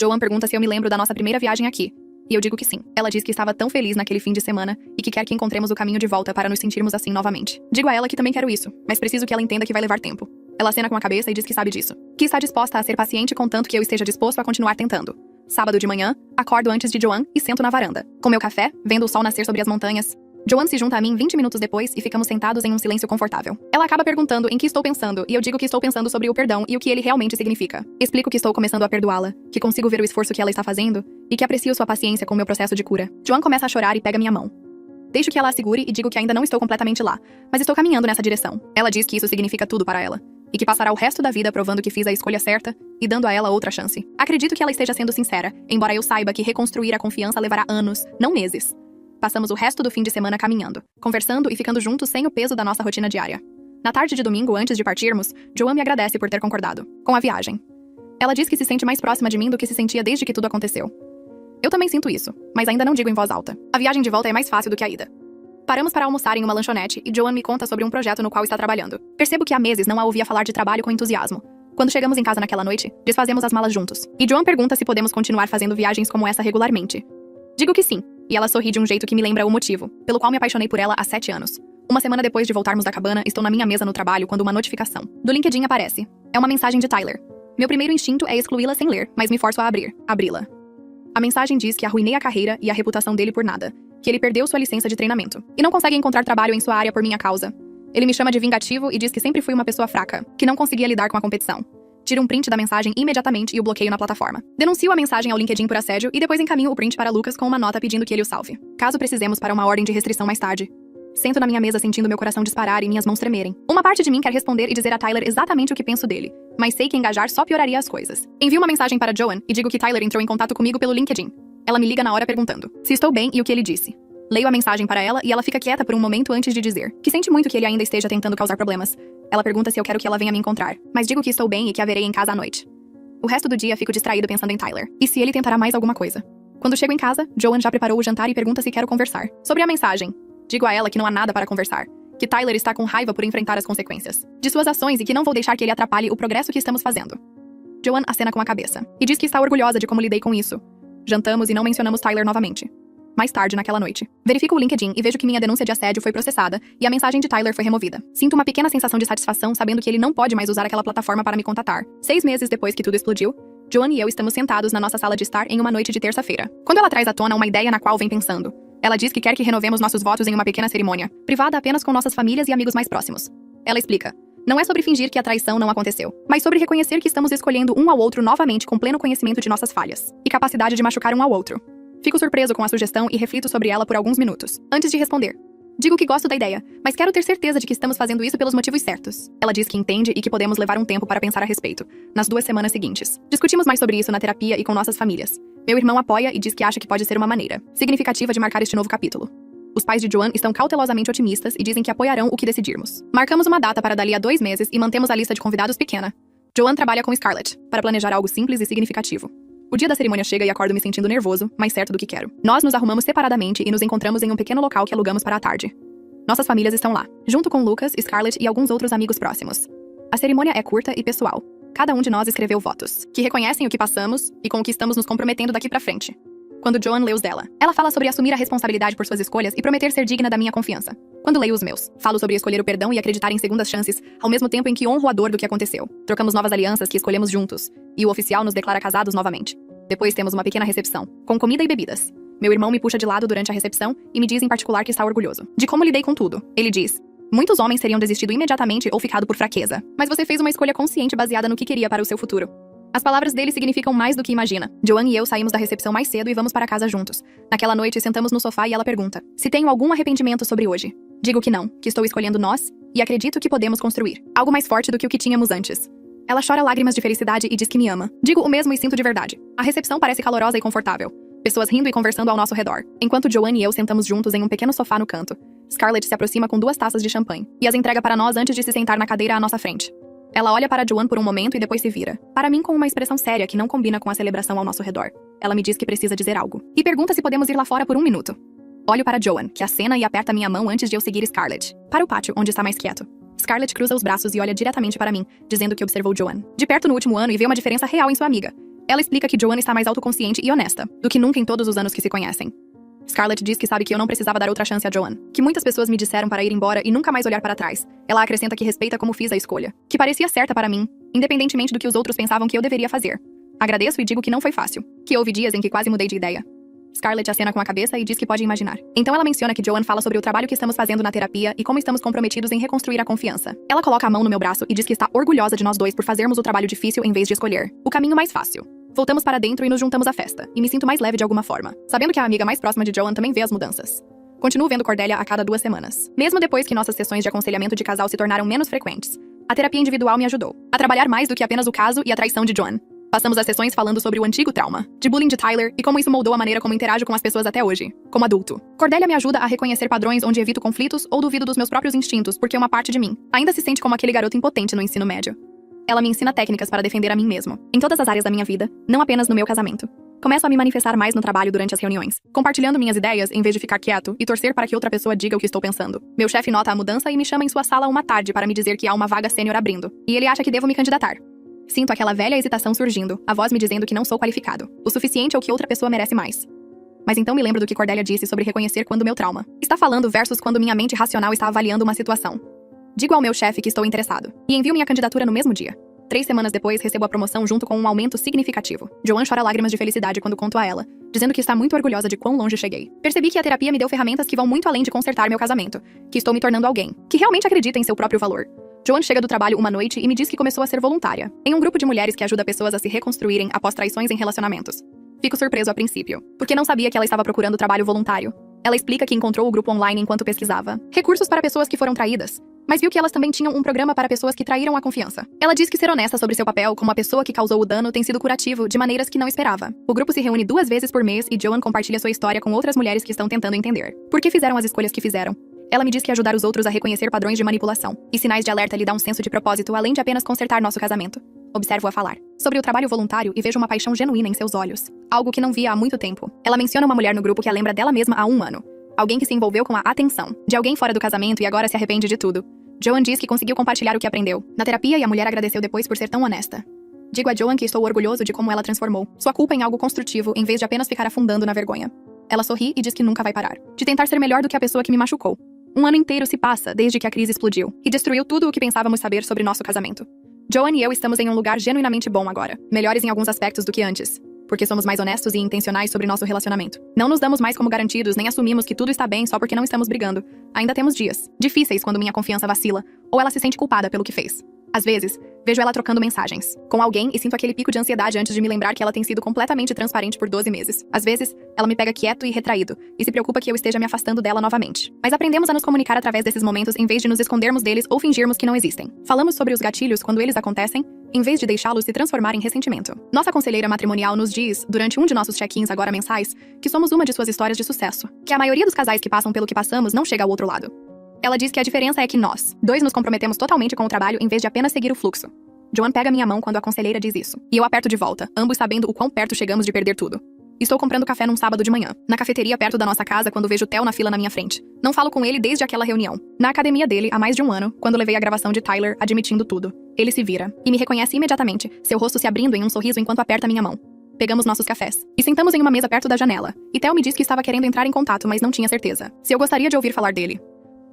Joan pergunta se eu me lembro da nossa primeira viagem aqui, e eu digo que sim. Ela diz que estava tão feliz naquele fim de semana, e que quer que encontremos o caminho de volta para nos sentirmos assim novamente. Digo a ela que também quero isso, mas preciso que ela entenda que vai levar tempo. Ela acena com a cabeça e diz que sabe disso, que está disposta a ser paciente contanto que eu esteja disposto a continuar tentando. Sábado de manhã, acordo antes de Joanne e sento na varanda, com meu café, vendo o sol nascer sobre as montanhas. Joanne se junta a mim 20 minutos depois e ficamos sentados em um silêncio confortável. Ela acaba perguntando em que estou pensando e eu digo que estou pensando sobre o perdão e o que ele realmente significa. Explico que estou começando a perdoá-la, que consigo ver o esforço que ela está fazendo e que aprecio sua paciência com o meu processo de cura. Joanne começa a chorar e pega minha mão. Deixo que ela a segure e digo que ainda não estou completamente lá, mas estou caminhando nessa direção. Ela diz que isso significa tudo para ela e que passará o resto da vida provando que fiz a escolha certa e dando a ela outra chance. Acredito que ela esteja sendo sincera, embora eu saiba que reconstruir a confiança levará anos, não meses. Passamos o resto do fim de semana caminhando, conversando e ficando juntos sem o peso da nossa rotina diária. Na tarde de domingo, antes de partirmos, Joanne me agradece por ter concordado com a viagem. Ela diz que se sente mais próxima de mim do que se sentia desde que tudo aconteceu. Eu também sinto isso, mas ainda não digo em voz alta. A viagem de volta é mais fácil do que a ida. Paramos para almoçar em uma lanchonete e Joanne me conta sobre um projeto no qual está trabalhando. Percebo que há meses não a ouvia falar de trabalho com entusiasmo. Quando chegamos em casa naquela noite, desfazemos as malas juntos. E Joanne pergunta se podemos continuar fazendo viagens como essa regularmente. Digo que sim, e ela sorri de um jeito que me lembra o motivo, pelo qual me apaixonei por ela há 7 anos. Uma semana depois de voltarmos da cabana, estou na minha mesa no trabalho quando uma notificação do LinkedIn aparece. É uma mensagem de Tyler. Meu primeiro instinto é excluí-la sem ler, mas me forço a abri-la. A mensagem diz que arruinei a carreira e a reputação dele por nada, que ele perdeu sua licença de treinamento e não consegue encontrar trabalho em sua área por minha causa. Ele me chama de vingativo e diz que sempre fui uma pessoa fraca, que não conseguia lidar com a competição. Tiro um print da mensagem imediatamente e o bloqueio na plataforma. Denuncio a mensagem ao LinkedIn por assédio e depois encaminho o print para Lucas com uma nota pedindo que ele o salve, caso precisemos para uma ordem de restrição mais tarde. Sento na minha mesa sentindo meu coração disparar e minhas mãos tremerem. Uma parte de mim quer responder e dizer a Tyler exatamente o que penso dele, mas sei que engajar só pioraria as coisas. Envio uma mensagem para Joanne e digo que Tyler entrou em contato comigo pelo LinkedIn. Ela me liga na hora perguntando se estou bem e o que ele disse. Leio a mensagem para ela e ela fica quieta por um momento antes de dizer que sente muito que ele ainda esteja tentando causar problemas. Ela pergunta se eu quero que ela venha me encontrar, mas digo que estou bem e que a verei em casa à noite. O resto do dia fico distraído pensando em Tyler, e se ele tentará mais alguma coisa. Quando chego em casa, Joanne já preparou o jantar e pergunta se quero conversar. Sobre a mensagem, digo a ela que não há nada para conversar, que Tyler está com raiva por enfrentar as consequências de suas ações e que não vou deixar que ele atrapalhe o progresso que estamos fazendo. Joanne acena com a cabeça, e diz que está orgulhosa de como lidei com isso. Jantamos e não mencionamos Tyler novamente. Mais tarde, naquela noite, verifico o LinkedIn e vejo que minha denúncia de assédio foi processada e a mensagem de Tyler foi removida. Sinto uma pequena sensação de satisfação sabendo que ele não pode mais usar aquela plataforma para me contatar. 6 meses depois que tudo explodiu, Joanne e eu estamos sentados na nossa sala de estar em uma noite de terça-feira. Quando ela traz à tona uma ideia na qual vem pensando, ela diz que quer que renovemos nossos votos em uma pequena cerimônia, privada apenas com nossas famílias e amigos mais próximos. Ela explica. Não é sobre fingir que a traição não aconteceu, mas sobre reconhecer que estamos escolhendo um ao outro novamente com pleno conhecimento de nossas falhas e capacidade de machucar um ao outro. Fico surpreso com a sugestão e reflito sobre ela por alguns minutos, antes de responder. Digo que gosto da ideia, mas quero ter certeza de que estamos fazendo isso pelos motivos certos. Ela diz que entende e que podemos levar um tempo para pensar a respeito, nas 2 semanas seguintes. Discutimos mais sobre isso na terapia e com nossas famílias. Meu irmão apoia e diz que acha que pode ser uma maneira significativa de marcar este novo capítulo. Os pais de Joanne estão cautelosamente otimistas e dizem que apoiarão o que decidirmos. Marcamos uma data para dali a 2 meses e mantemos a lista de convidados pequena. Joanne trabalha com Scarlett, para planejar algo simples e significativo. O dia da cerimônia chega e acordo me sentindo nervoso, mas certo do que quero. Nós nos arrumamos separadamente e nos encontramos em um pequeno local que alugamos para a tarde. Nossas famílias estão lá, junto com Lucas, Scarlett e alguns outros amigos próximos. A cerimônia é curta e pessoal. Cada um de nós escreveu votos, que reconhecem o que passamos e com o que estamos nos comprometendo daqui pra frente. Quando Joanne lê os dela, ela fala sobre assumir a responsabilidade por suas escolhas e prometer ser digna da minha confiança. Quando leio os meus, falo sobre escolher o perdão e acreditar em segundas chances, ao mesmo tempo em que honro a dor do que aconteceu. Trocamos novas alianças que escolhemos juntos, e o oficial nos declara casados novamente. Depois temos uma pequena recepção, com comida e bebidas. Meu irmão me puxa de lado durante a recepção e me diz em particular que está orgulhoso de como lidei com tudo. Ele diz: muitos homens teriam desistido imediatamente ou ficado por fraqueza, mas você fez uma escolha consciente baseada no que queria para o seu futuro. As palavras dele significam mais do que imagina. Joanne e eu saímos da recepção mais cedo e vamos para casa juntos. Naquela noite, sentamos no sofá e ela pergunta se tenho algum arrependimento sobre hoje. Digo que não, que estou escolhendo nós e acredito que podemos construir algo mais forte do que o que tínhamos antes. Ela chora lágrimas de felicidade e diz que me ama. Digo o mesmo e sinto de verdade. A recepção parece calorosa e confortável. Pessoas rindo e conversando ao nosso redor. Enquanto Joanne e eu sentamos juntos em um pequeno sofá no canto, Scarlett se aproxima com 2 taças de champanhe e as entrega para nós antes de se sentar na cadeira à nossa frente. Ela olha para Joanne por um momento e depois se vira, para mim com uma expressão séria que não combina com a celebração ao nosso redor. Ela me diz que precisa dizer algo e pergunta se podemos ir lá fora por 1 minuto. Olho para Joanne, que acena e aperta minha mão antes de eu seguir Scarlett para o pátio, onde está mais quieto. Scarlett cruza os braços e olha diretamente para mim, dizendo que observou Joanne de perto no último ano e vê uma diferença real em sua amiga. Ela explica que Joanne está mais autoconsciente e honesta do que nunca em todos os anos que se conhecem. Scarlett diz que sabe que eu não precisava dar outra chance a Joanne, que muitas pessoas me disseram para ir embora e nunca mais olhar para trás. Ela acrescenta que respeita como fiz a escolha, que parecia certa para mim, independentemente do que os outros pensavam que eu deveria fazer. Agradeço e digo que não foi fácil, que houve dias em que quase mudei de ideia. Scarlett acena com a cabeça e diz que pode imaginar. Então ela menciona que Joanne fala sobre o trabalho que estamos fazendo na terapia e como estamos comprometidos em reconstruir a confiança. Ela coloca a mão no meu braço e diz que está orgulhosa de nós dois por fazermos o trabalho difícil em vez de escolher o caminho mais fácil. Voltamos para dentro e nos juntamos à festa, e me sinto mais leve de alguma forma, sabendo que a amiga mais próxima de Joanne também vê as mudanças. Continuo vendo Cordelia a cada 2 semanas. Mesmo depois que nossas sessões de aconselhamento de casal se tornaram menos frequentes, a terapia individual me ajudou a trabalhar mais do que apenas o caso e a traição de Joanne. Passamos as sessões falando sobre o antigo trauma, de bullying de Tyler e como isso moldou a maneira como interajo com as pessoas até hoje, como adulto. Cordelia me ajuda a reconhecer padrões onde evito conflitos ou duvido dos meus próprios instintos porque uma parte de mim ainda se sente como aquele garoto impotente no ensino médio. Ela me ensina técnicas para defender a mim mesmo, em todas as áreas da minha vida, não apenas no meu casamento. Começo a me manifestar mais no trabalho durante as reuniões, compartilhando minhas ideias em vez de ficar quieto e torcer para que outra pessoa diga o que estou pensando. Meu chefe nota a mudança e me chama em sua sala uma tarde para me dizer que há uma vaga sênior abrindo, e ele acha que devo me candidatar. Sinto aquela velha hesitação surgindo, a voz me dizendo que não sou qualificado, o suficiente ou que outra pessoa merece mais. Mas então me lembro do que Cordelia disse sobre reconhecer quando meu trauma está falando versus quando minha mente racional está avaliando uma situação. Digo ao meu chefe que estou interessado, e envio minha candidatura no mesmo dia. 3 semanas depois, recebo a promoção junto com um aumento significativo. Joanne chora lágrimas de felicidade quando conto a ela, dizendo que está muito orgulhosa de quão longe cheguei. Percebi que a terapia me deu ferramentas que vão muito além de consertar meu casamento, que estou me tornando alguém que realmente acredita em seu próprio valor. Joanne chega do trabalho uma noite e me diz que começou a ser voluntária, em um grupo de mulheres que ajuda pessoas a se reconstruírem após traições em relacionamentos. Fico surpreso a princípio, porque não sabia que ela estava procurando trabalho voluntário. Ela explica que encontrou o grupo online enquanto pesquisava recursos para pessoas que foram traídas, mas viu que elas também tinham um programa para pessoas que traíram a confiança. Ela diz que ser honesta sobre seu papel como a pessoa que causou o dano tem sido curativo de maneiras que não esperava. O grupo se reúne 2 vezes por mês e Joanne compartilha sua história com outras mulheres que estão tentando entender por que fizeram as escolhas que fizeram. Ela me diz que ajudar os outros a reconhecer padrões de manipulação e sinais de alerta lhe dá um senso de propósito além de apenas consertar nosso casamento. Observo-a falar sobre o trabalho voluntário e vejo uma paixão genuína em seus olhos, algo que não via há muito tempo. Ela menciona uma mulher no grupo que a lembra dela mesma há 1 ano. Alguém que se envolveu com a atenção de alguém fora do casamento e agora se arrepende de tudo. Joanne diz que conseguiu compartilhar o que aprendeu na terapia e a mulher agradeceu depois por ser tão honesta. Digo a Joanne que estou orgulhoso de como ela transformou sua culpa em algo construtivo em vez de apenas ficar afundando na vergonha. Ela sorri e diz que nunca vai parar de tentar ser melhor do que a pessoa que me machucou. 1 ano inteiro se passa desde que a crise explodiu e destruiu tudo o que pensávamos saber sobre nosso casamento. Joanne e eu estamos em um lugar genuinamente bom agora, melhores em alguns aspectos do que antes, porque somos mais honestos e intencionais sobre nosso relacionamento. Não nos damos mais como garantidos, nem assumimos que tudo está bem só porque não estamos brigando. Ainda temos dias difíceis quando minha confiança vacila, ou ela se sente culpada pelo que fez. Às vezes, vejo ela trocando mensagens com alguém e sinto aquele pico de ansiedade antes de me lembrar que ela tem sido completamente transparente por 12 meses. Às vezes, ela me pega quieto e retraído, e se preocupa que eu esteja me afastando dela novamente. Mas aprendemos a nos comunicar através desses momentos em vez de nos escondermos deles ou fingirmos que não existem. Falamos sobre os gatilhos quando eles acontecem, em vez de deixá-los se transformar em ressentimento. Nossa conselheira matrimonial nos diz, durante um de nossos check-ins agora mensais, que somos uma de suas histórias de sucesso, que a maioria dos casais que passam pelo que passamos não chega ao outro lado. Ela diz que a diferença é que nós, 2 nos comprometemos totalmente com o trabalho em vez de apenas seguir o fluxo. Joanne pega minha mão quando a conselheira diz isso, e eu aperto de volta, ambos sabendo o quão perto chegamos de perder tudo. Estou comprando café num sábado de manhã, na cafeteria perto da nossa casa quando vejo Theo na fila na minha frente. Não falo com ele desde aquela reunião. Na academia dele, há mais de 1 ano, quando levei a gravação de Tyler admitindo tudo. Ele se vira e me reconhece imediatamente, seu rosto se abrindo em um sorriso enquanto aperta minha mão. Pegamos nossos cafés e sentamos em uma mesa perto da janela, e Theo me diz que estava querendo entrar em contato, mas não tinha certeza se eu gostaria de ouvir falar dele.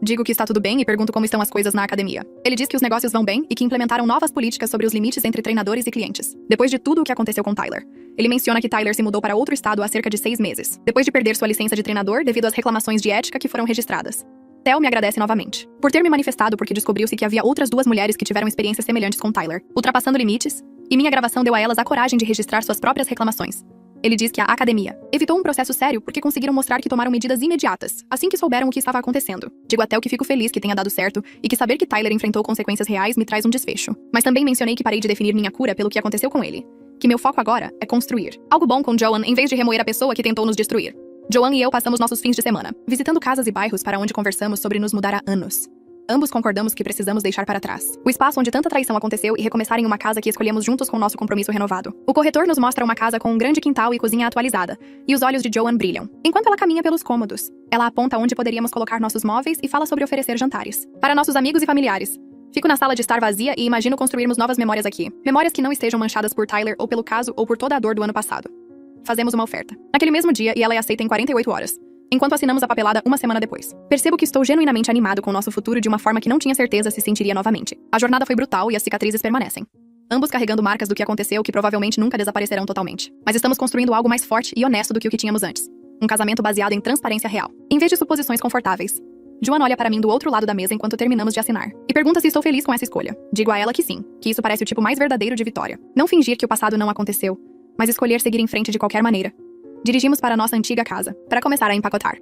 Digo que está tudo bem e pergunto como estão as coisas na academia. Ele diz que os negócios vão bem e que implementaram novas políticas sobre os limites entre treinadores e clientes, depois de tudo o que aconteceu com Tyler. Ele menciona que Tyler se mudou para outro estado há cerca de 6 meses, depois de perder sua licença de treinador devido às reclamações de ética que foram registradas. Theo me agradece novamente por ter me manifestado porque descobriu-se que havia outras 2 mulheres que tiveram experiências semelhantes com Tyler, ultrapassando limites, e minha gravação deu a elas a coragem de registrar suas próprias reclamações. Ele diz que a academia evitou um processo sério porque conseguiram mostrar que tomaram medidas imediatas, assim que souberam o que estava acontecendo. Digo até o que fico feliz que tenha dado certo e que saber que Tyler enfrentou consequências reais me traz um desfecho. Mas também mencionei que parei de definir minha cura pelo que aconteceu com ele. Que meu foco agora é construir algo bom com Joanne em vez de remoer a pessoa que tentou nos destruir. Joanne e eu passamos nossos fins de semana visitando casas e bairros para onde conversamos sobre nos mudar há anos. Ambos concordamos que precisamos deixar para trás o espaço onde tanta traição aconteceu e recomeçar em uma casa que escolhemos juntos com nosso compromisso renovado. O corretor nos mostra uma casa com um grande quintal e cozinha atualizada, e os olhos de Joanne brilham, enquanto ela caminha pelos cômodos. Ela aponta onde poderíamos colocar nossos móveis e fala sobre oferecer jantares para nossos amigos e familiares. Fico na sala de estar vazia e imagino construirmos novas memórias aqui. Memórias que não estejam manchadas por Tyler ou pelo caso ou por toda a dor do ano passado. Fazemos uma oferta naquele mesmo dia e ela é aceita em 48 horas. Enquanto assinamos a papelada 1 semana depois. Percebo que estou genuinamente animado com o nosso futuro de uma forma que não tinha certeza se sentiria novamente. A jornada foi brutal e as cicatrizes permanecem. Ambos carregando marcas do que aconteceu que provavelmente nunca desaparecerão totalmente. Mas estamos construindo algo mais forte e honesto do que o que tínhamos antes. Um casamento baseado em transparência real, em vez de suposições confortáveis. Joan olha para mim do outro lado da mesa enquanto terminamos de assinar. E pergunta se estou feliz com essa escolha. Digo a ela que sim, que isso parece o tipo mais verdadeiro de vitória. Não fingir que o passado não aconteceu, mas escolher seguir em frente de qualquer maneira. Dirigimos para nossa antiga casa, para começar a empacotar.